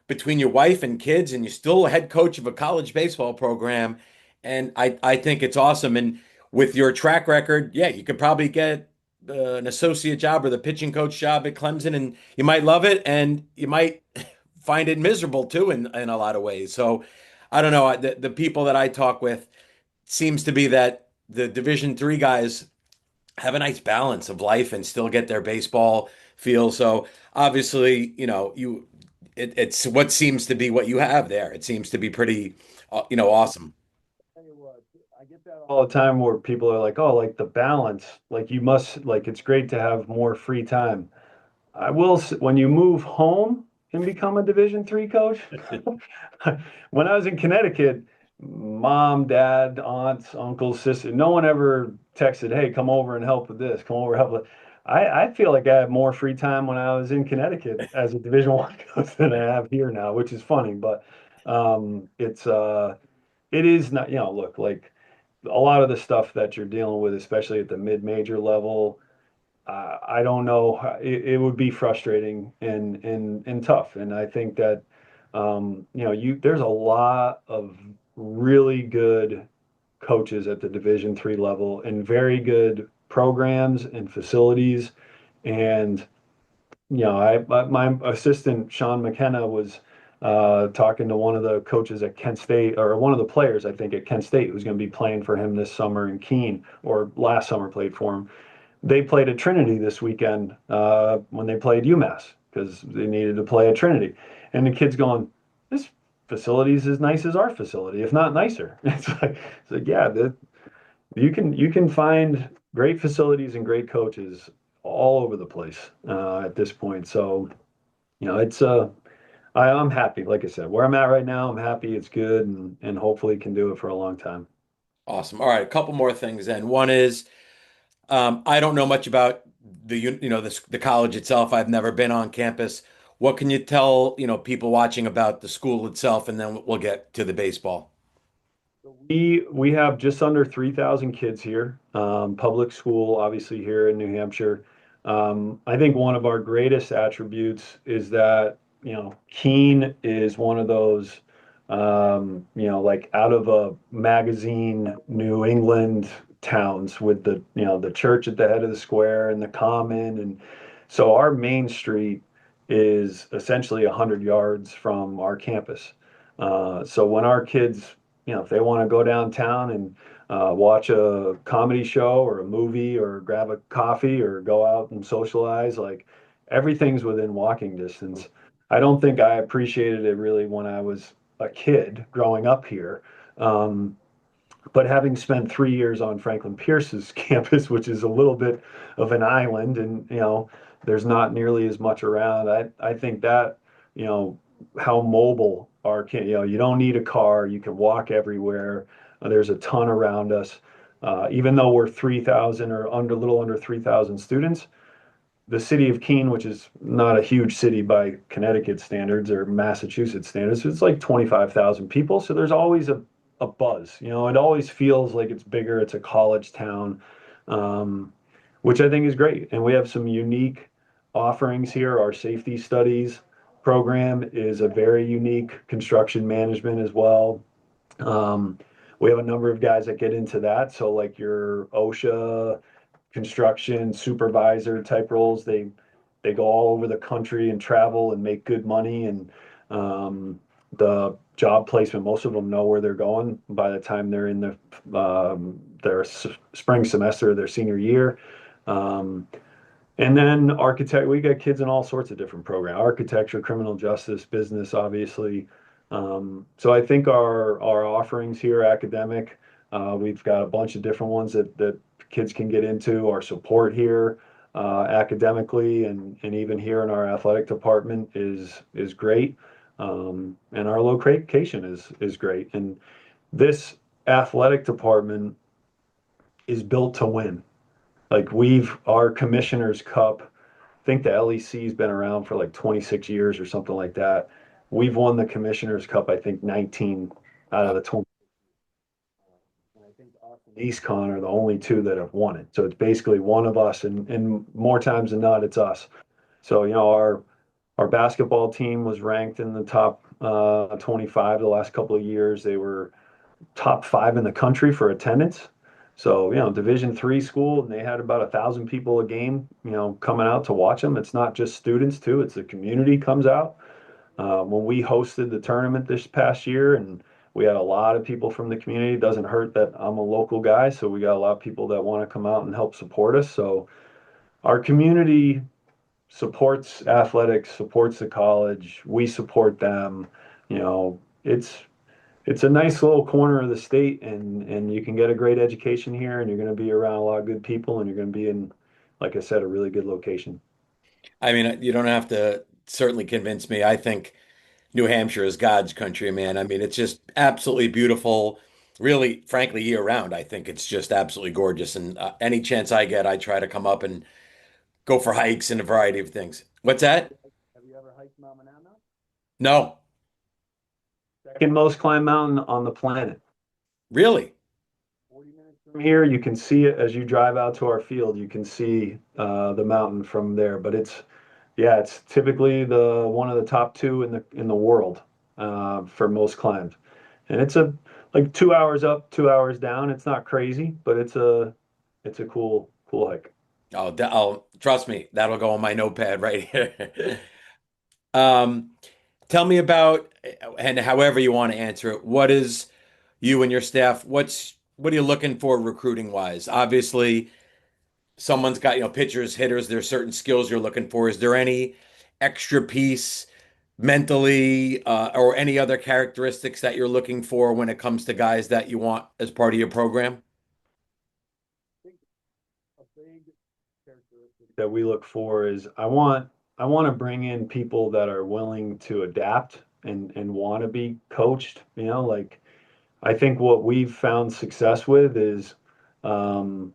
between your wife and kids, and you're still a head coach of a college baseball program. And I think it's awesome. And with your track record, yeah, you could probably get an associate job or the pitching coach job at Clemson, and you might love it, and you might find it miserable too in a lot of ways. So I don't know. The people that I talk with seems to be that the Division three guys have a nice balance of life and still get their baseball feel. So obviously, it's what seems to be what you have there. It seems to be pretty, awesome. Tell you what, I get that all the time where people are like, "Oh, like the balance, like you must like it's great to have more free time." When you move home and become a Division III coach. When I was in Connecticut, mom, dad, aunts, uncles, sister, no one ever texted, "Hey, come over and help with this, come over and help with." I feel like I had more free time when I was in Connecticut as a Division I coach than I have here now, which is funny, but it is not, look, like a lot of the stuff that you're dealing with, especially at the mid-major level, I don't know. It would be frustrating and tough. And I think that there's a lot of really good coaches at the Division III level and very good programs and facilities. And my assistant Sean McKenna was talking to one of the coaches at Kent State, or one of the players I think at Kent State, who's going to be playing for him this summer in Keene, or last summer played for him. They played at Trinity this weekend when they played UMass because they needed to play at Trinity. And the kid's going, "This facility is as nice as our facility, if not nicer." It's like yeah, you can find great facilities and great coaches all over the place at this point. So it's I'm happy. Like I said, where I'm at right now, I'm happy. It's good, and hopefully can do it for a long time. Awesome. All right, a couple more things then. One is I don't know much about the college itself. I've never been on campus. What can you tell people watching about the school itself, and then we'll get to the baseball. We have just under 3,000 kids here, public school, obviously here in New Hampshire. I think one of our greatest attributes is that, Keene is one of those, like out of a magazine, New England towns with the church at the head of the square and the common. And so our main street is essentially 100 yards from our campus. So when our kids, if they want to go downtown and watch a comedy show or a movie or grab a coffee or go out and socialize, like everything's within walking distance. I don't think I appreciated it really when I was a kid growing up here. Um, but having spent 3 years on Franklin Pierce's campus, which is a little bit of an island, and there's not nearly as much around. I think that you know how mobile our kid. You don't need a car. You can walk everywhere. There's a ton around us. Even though we're 3,000 or a little under 3,000 students, the city of Keene, which is not a huge city by Connecticut standards or Massachusetts standards, it's like 25,000 people. So there's always a buzz. It always feels like it's bigger. It's a college town, um, which I think is great. And we have some unique offerings here. Our safety studies program is a very unique construction management as well. Um, we have a number of guys that get into that. So like your OSHA construction supervisor type roles. They go all over the country and travel and make good money. And the job placement, most of them know where they're going by the time they're in their spring semester of their senior year. Um, and then we got kids in all sorts of different programs, architecture, criminal justice, business, obviously. So I think our offerings here, academic, we've got a bunch of different ones that kids can get into. Our support here, academically, and even here in our athletic department is great. And our location is great. And this athletic department is built to win. Like our Commissioner's Cup, I think the LEC's been around for like 26 years or something like that. We've won the Commissioner's Cup, I think 19 out of the 20. And I think us and UConn are the only two that have won it. So it's basically one of us, and more times than not, it's us. So, our basketball team was ranked in the top 25 the last couple of years. They were top 5 in the country for attendance. So, Division III school, and they had about 1,000 people a game, coming out to watch them. It's not just students too; it's the community comes out. When we hosted the tournament this past year, and we had a lot of people from the community. It doesn't hurt that I'm a local guy, so we got a lot of people that want to come out and help support us. So our community supports athletics, supports the college. We support them. You know, it's it's a nice little corner of the state, and you can get a great education here, and you're going to be around a lot of good people, and you're going to be in, like I said, a really good location. I mean, you don't have to certainly convince me. I think New Hampshire is God's country, man. I mean, it's just absolutely beautiful. Really, frankly, year round, I think it's just absolutely gorgeous. And any chance I get, I try to come up and go for hikes and a variety of things. What's that? Have you ever hiked Mount Monadnock? No, Second most climbed mountain on the planet. really. 40 minutes from here, you can see it as you drive out to our field. You can see the mountain from there. But it's typically the one of the top two in the world for most climbs, and it's like 2 hours up, 2 hours down. It's not crazy, but it's a cool hike. Oh, trust me, that'll go on my notepad right here. Um, Tell me about, and however you want to answer it, what is you and your staff, what are you looking for recruiting wise? Obviously, someone's got, pitchers, hitters, there's certain skills you're looking for. Is there any extra piece mentally, or any other characteristics that you're looking for when it comes to guys that you want as part of your program? A big characteristic that we look for is I want to bring in people that are willing to adapt and want to be coached. Like I think what we've found success with is, um,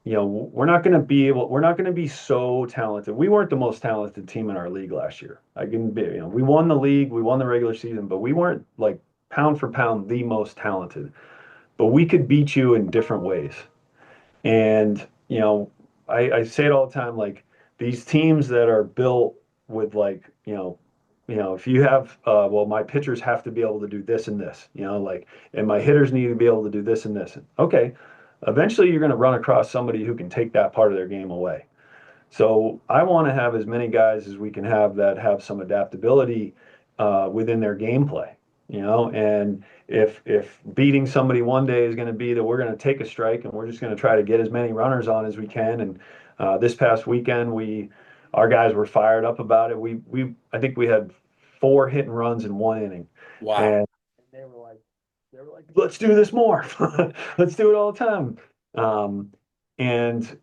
we're not going to be so talented. We weren't the most talented team in our league last year. I can be, we won the league, we won the regular season, but we weren't like pound for pound the most talented. but we could beat you in different ways. And, I say it all the time, like these teams that are built with like, if you have, well, my pitchers have to be able to do this and this, like, and my hitters need to be able to do this and this. Okay. Eventually you're going to run across somebody who can take that part of their game away. So I want to have as many guys as we can have that have some adaptability within their gameplay, and if beating somebody one day is going to be that we're going to take a strike and we're just going to try to get as many runners on as we can. And this past weekend, our guys were fired up about it. I think we had 4 hit and runs in 1 inning, Wow. and they were like, let's do this more. Let's do it all the time. And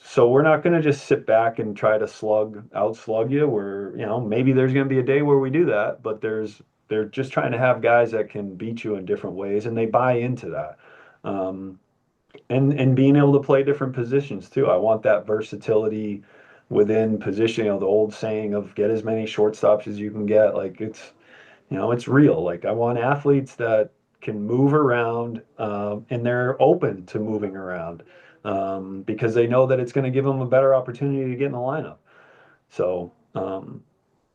so we're not going to just sit back and try to outslug you. Maybe there's going to be a day where we do that, but they're just trying to have guys that can beat you in different ways, and they buy into that. And being able to play different positions too. I want that versatility within position. The old saying of get as many shortstops as you can get. Like it's real. Like I want athletes that can move around, and they're open to moving around, because they know that it's going to give them a better opportunity to get in the lineup. So,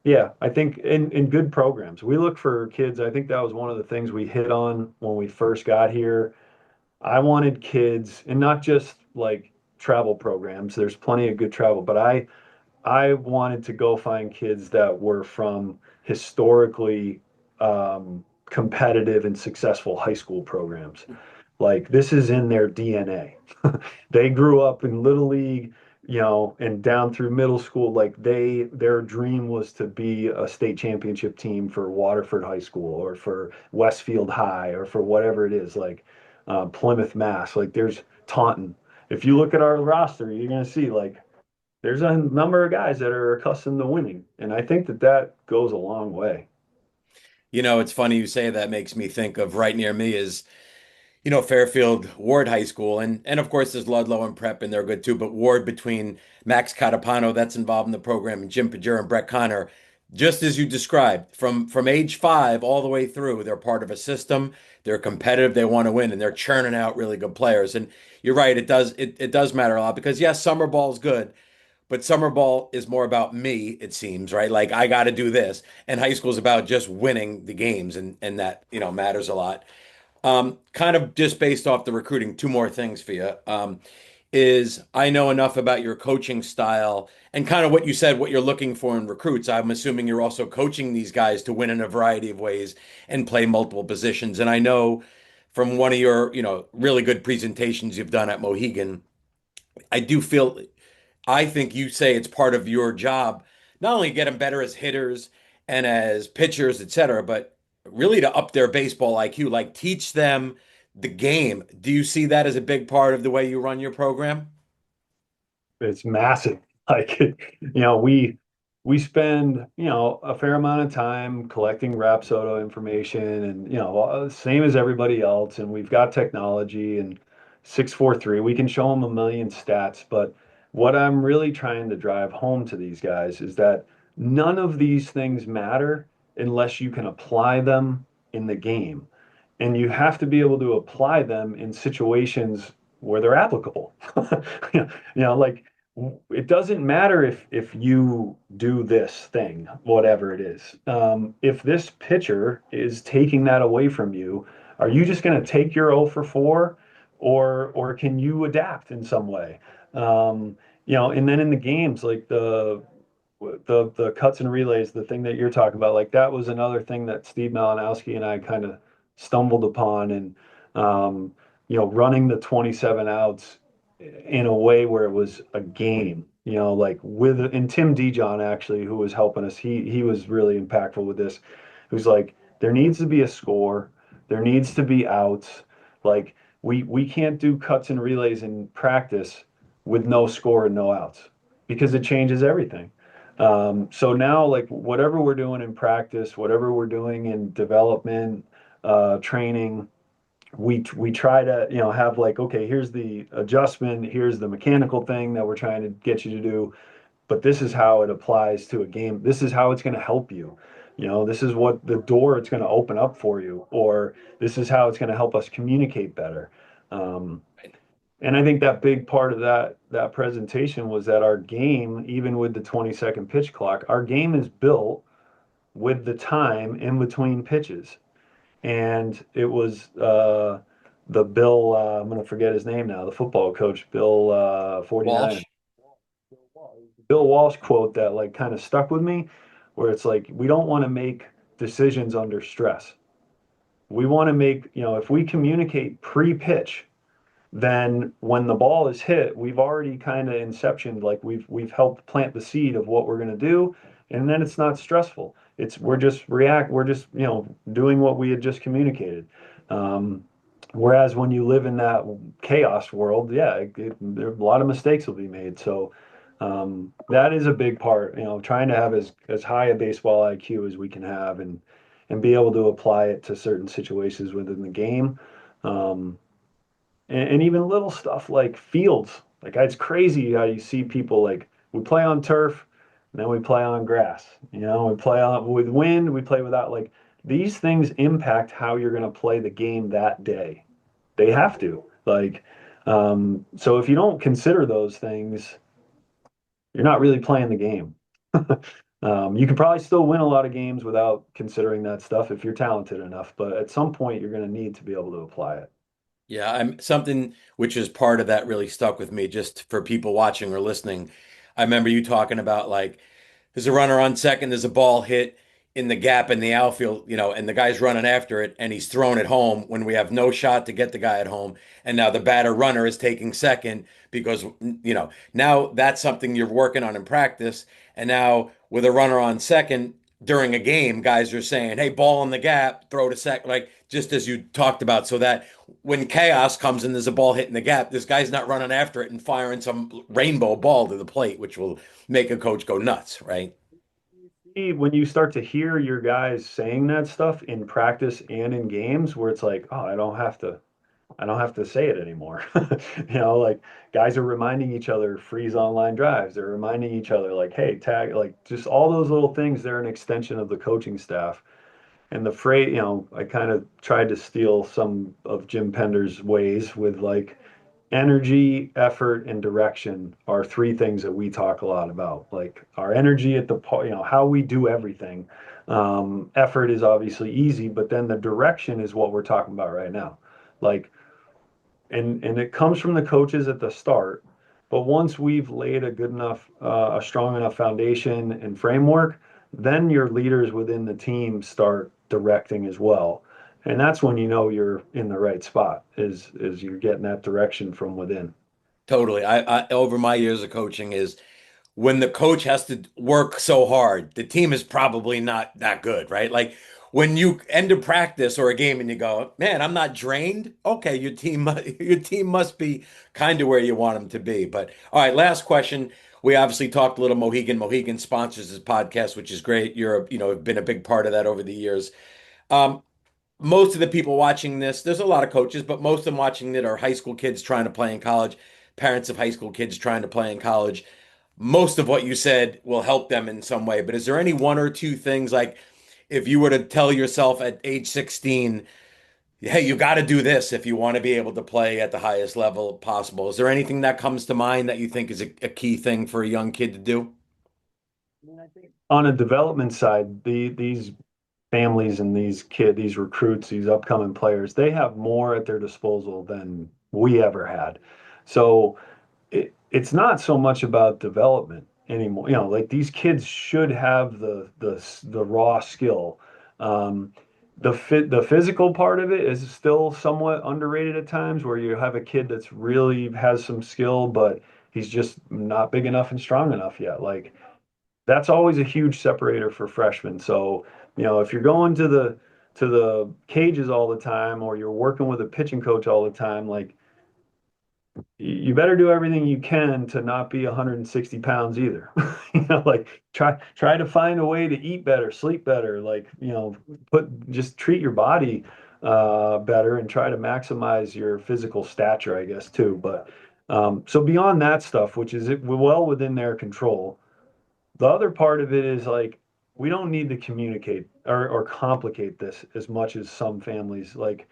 yeah, I think in good programs, we look for kids. I think that was one of the things we hit on when we first got here. I wanted kids, and not just like travel programs. There's plenty of good travel, but I wanted to go find kids that were from historically competitive and successful high school programs. Like this is in their DNA. They grew up in Little League, and down through middle school. Like their dream was to be a state championship team for Waterford High School or for Westfield High or for whatever it is, like Plymouth, Mass. Like there's Taunton. If you look at our roster, you're going to see like there's a number of guys that are accustomed to winning, and I think that goes a long way. It's funny you say that makes me think of right near me is Fairfield Ward High School, and of course there's Ludlow and Prep, and they're good too. But Ward between Max Catapano, that's involved in the program, and Jim Pajura and Brett Connor, just as you described, from age 5 all the way through, they're part of a system. They're competitive, they want to win, and they're churning out really good players. And you're right, it does matter a lot because yes, summer ball is good, but summer ball is more about me, it seems, right? Like I got to do this, and high school is about just winning the games, and that matters a lot. Kind of just based off the recruiting, two more things for you. Is I know enough about your coaching style and kind of what you said, what you're looking for in recruits. I'm assuming you're also coaching these guys to win in a variety of ways and play multiple positions. And I know from one of your, really good presentations you've done at Mohegan, I do feel I think you say it's part of your job, not only get them better as hitters and as pitchers, et cetera, but really to up their baseball IQ, like teach them the game. Do you see that as a big part of the way you run your program? It's massive. Like, we spend, a fair amount of time collecting Rapsodo information and, same as everybody else. And we've got technology and 643. We can show them a million stats. But what I'm really trying to drive home to these guys is that none of these things matter unless you can apply them in the game. And you have to be able to apply them in situations where they're applicable. Like it doesn't matter if you do this thing, whatever it is. If this pitcher is taking that away from you, are you just going to take your 0 for 4, or can you adapt in some way? And then in the games, like the cuts and relays, the thing that you're talking about, like that was another thing that Steve Malinowski and I kind of stumbled upon, and running the 27 outs in a way where it was a game, like and Tim Dijon actually, who was helping us, he was really impactful with this. Who's like, there needs to be a score, there needs to be outs. Like we can't do cuts and relays in practice with no score and no outs because it changes everything. So now, like whatever we're doing in practice, whatever we're doing in development, training, we try to have like, okay, here's the adjustment, here's the mechanical thing that we're trying to get you to do, but this is how it applies to a game. This is how it's going to help you. This is what the door it's going to open up for you, or this is how it's going to help us communicate better. Um, and I think that big part of that presentation was that our game, even with the 20-second pitch clock, our game is built with the time in between pitches. And it was the Bill, I'm going to forget his name now, the football coach, Bill 49er. Walsh. Bill Walsh quote that like kind of stuck with me, where it's like, we don't want to make decisions under stress. We want to make, if we communicate pre-pitch, then when the ball is hit, we've already kind of inceptioned, like we've helped plant the seed of what we're going to do, and then it's not stressful. We're just doing what we had just communicated. Um, Whereas when you live in that chaos world, yeah, there a lot of mistakes will be made. So that is a big part, trying to have as high a baseball IQ as we can have, and be able to apply it to certain situations within the game. Um, and even little stuff like fields. Like it's crazy how you see people like we play on turf, and then we play on grass. We play on with wind, we play without. Like these things impact how you're going to play the game that day. They have to. So if you don't consider those things, you're not really playing the game. You can probably still win a lot of games without considering that stuff if you're talented enough, but at some point you're going to need to be able to apply it. Yeah, I'm something which is part of that really stuck with me just for people watching or listening. I remember you talking about like there's a runner on second, there's a ball hit in the gap in the outfield, and the guy's running after it and he's thrown it home when we have no shot to get the guy at home. And now the batter runner is taking second because, now that's something you're working on in practice. And now with a runner on second during a game, guys are saying, hey, ball in the gap, throw to second, like just as you talked about, so that when chaos comes and there's a ball hitting the gap, this guy's not running after it and firing some rainbow ball to the plate, which will make a coach go nuts, right? When you start to hear your guys saying that stuff in practice and in games where it's like, oh, I don't have to say it anymore. Like guys are reminding each other freeze online drives. They're reminding each other like, hey, tag, like just all those little things, they're an extension of the coaching staff. And the phrase, I kind of tried to steal some of Jim Pender's ways with like energy, effort, and direction are three things that we talk a lot about. Like our energy at how we do everything. Effort is obviously easy, but then the direction is what we're talking about right now. Like, and it comes from the coaches at the start. But once we've laid a strong enough foundation and framework, then your leaders within the team start directing as well. And that's when you know you're in the right spot, is you're getting that direction from within. Totally. I over my years of coaching is when the coach has to work so hard, the team is probably not that good, right? Like when you end a practice or a game and you go, man, I'm not drained. Okay, your team must be kind of where you want them to be. But all right, last question. We obviously talked a little Mohegan. Mohegan sponsors this podcast, which is great. Have been a big part of that over the years. Um, Most of the people watching this, there's a lot of coaches, but most of them watching it are high school kids trying to play in college, parents of high school kids trying to play in college. Most of what you said will help them in some way, but is there any one or two things like if you were to tell yourself at age 16, hey, you got to do this if you want to be able to play at the highest level possible? Is there anything that comes to mind that you think is a key thing for a young kid to do? On a development side, these families and these recruits, these upcoming players, they have more at their disposal than we ever had. So it's not so much about development anymore. Like these kids should have the raw skill. Um, the physical part of it is still somewhat underrated at times, where you have a kid that's really has some skill, but he's just not big enough and strong enough yet. Like that's always a huge separator for freshmen. So, if you're going to the cages all the time, or you're working with a pitching coach all the time, like you better do everything you can to not be 160 pounds either. Like try to find a way to eat better, sleep better, like, just treat your body better, and try to maximize your physical stature, I guess, too. But so beyond that stuff, which is well within their control, the other part of it is like we don't need to communicate or complicate this as much as some families. Like,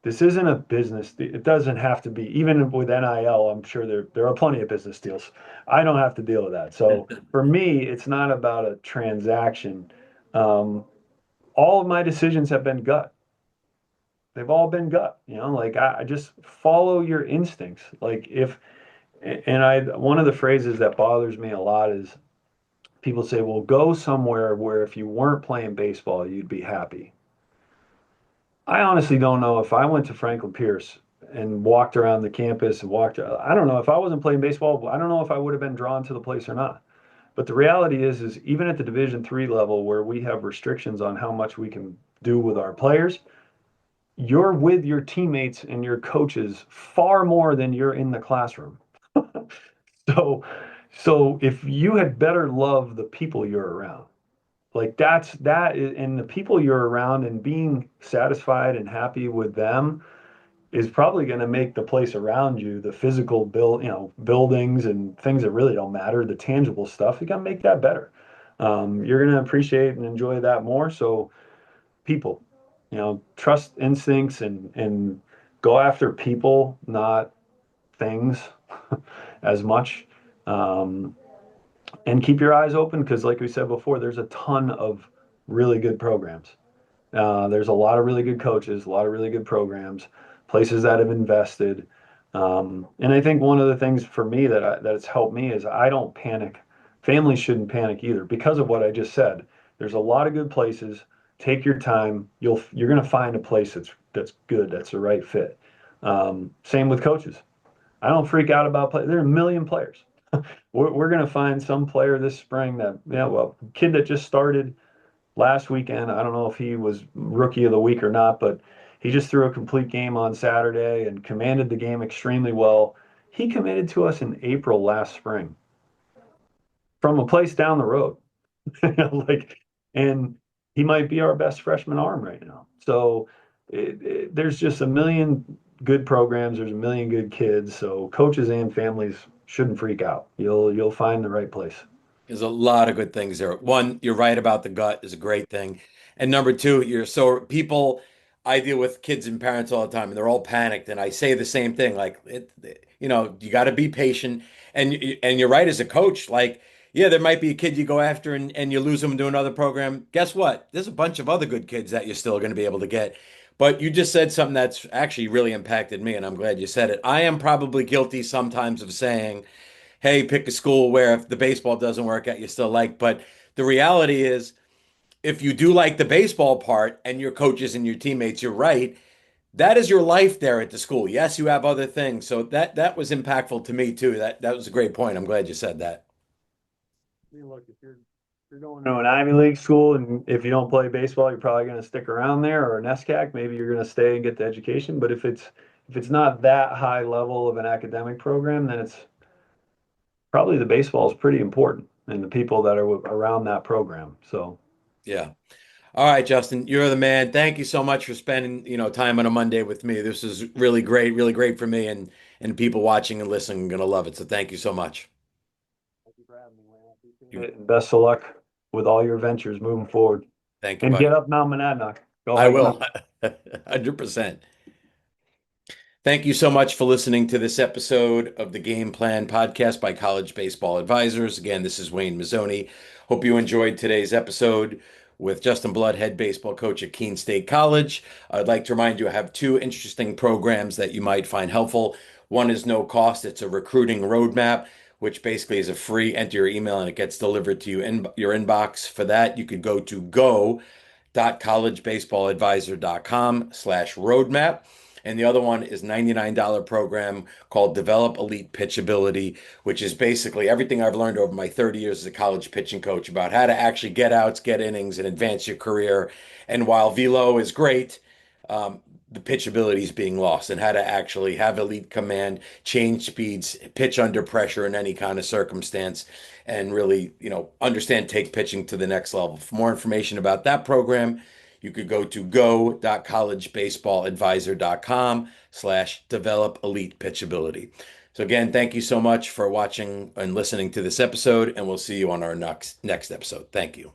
this isn't a business. It doesn't have to be. Even with NIL, I'm sure there are plenty of business deals. I don't have to deal with that. So for me, it's not about a transaction. Um, all of my decisions have been gut. They've all been gut. Like, I just follow your instincts. Like, if and I one of the phrases that bothers me a lot is people say, "Well, go somewhere where if you weren't playing baseball, you'd be happy." I honestly don't know if I went to Franklin Pierce and walked around the campus and I don't know if I wasn't playing baseball, I don't know if I would have been drawn to the place or not. But the reality is even at the Division III level where we have restrictions on how much we can do with our players, you're with your teammates and your coaches far more than you're in the classroom. So, so if you had better love the people you're around, like and the people you're around and being satisfied and happy with them is probably going to make the place around you, the physical buildings and things that really don't matter, the tangible stuff, you got to make that better. You're going to appreciate and enjoy that more. So people, trust instincts and go after people, not things as much. Um, and keep your eyes open because, like we said before, there's a ton of really good programs. There's a lot of really good coaches, a lot of really good programs, places that have invested. And I think one of the things for me that's helped me is I don't panic. Families shouldn't panic either because of what I just said. There's a lot of good places. Take your time. You're going to find a place that's good, that's the right fit. Same with coaches. I don't freak out about play. There are a million players. We're going to find some player this spring that, yeah, well, kid that just started last weekend. I don't know if he was rookie of the week or not, but he just threw a complete game on Saturday and commanded the game extremely well. He committed to us in April last spring from a place down the road. Like, and he might be our best freshman arm right now. So there's just a million good programs. There's a million good kids. So coaches and families shouldn't freak out. You'll find the right place. There's a lot of good things there. One, you're right about the gut is a great thing. And number two, I deal with kids and parents all the time, and they're all panicked. And I say the same thing, like, you got to be patient. And you're right as a coach, like, yeah, there might be a kid you go after and you lose them to another program. Guess what? There's a bunch of other good kids that you're still going to be able to get. But you just said something that's actually really impacted me, and I'm glad you said it. I am probably guilty sometimes of saying, hey, pick a school where if the baseball doesn't work out, you still like. But the reality is, if you do like the baseball part and your coaches and your teammates, you're right. That is your life there at the school. Yes, you have other things. So that was impactful to me too. That was a great point. I'm glad you said that. I mean, look, if you're going to an Ivy League school and if you don't play baseball, you're probably going to stick around there, or an SCAC, maybe you're going to stay and get the education. But if it's not that high level of an academic program, then it's probably the baseball is pretty important and the people that are around that program. So Yeah. All right, Justin, you're the man. Thank you so much for spending, time on a Monday with me. This is really great for me and people watching and listening are gonna love it. So thank you so much. thank you for having me, man. I appreciate You, it. And best of luck with all your ventures moving forward. thank you, And get buddy. up Mount Monadnock. Go I hiking will. up. 100%. Thank you so much for listening to this episode of the Game Plan podcast by College Baseball Advisors. Again, this is Wayne Mazzoni. Hope you enjoyed today's episode with Justin Blood, head baseball coach at Keene State College. I'd like to remind you I have two interesting programs that you might find helpful. One is no cost. It's a recruiting roadmap, which basically is a free enter your email and it gets delivered to you in your inbox. For that, you could go to go.collegebaseballadvisor.com/roadmap. And the other one is $99 program called Develop Elite Pitchability, which is basically everything I've learned over my 30 years as a college pitching coach about how to actually get outs, get innings, and advance your career. And while velo is great, the pitchability is being lost, and how to actually have elite command, change speeds, pitch under pressure in any kind of circumstance, and really, understand take pitching to the next level. For more information about that program, you could go to go.collegebaseballadvisor.com/develop elite pitchability. So again, thank you so much for watching and listening to this episode, and we'll see you on our next episode. Thank you.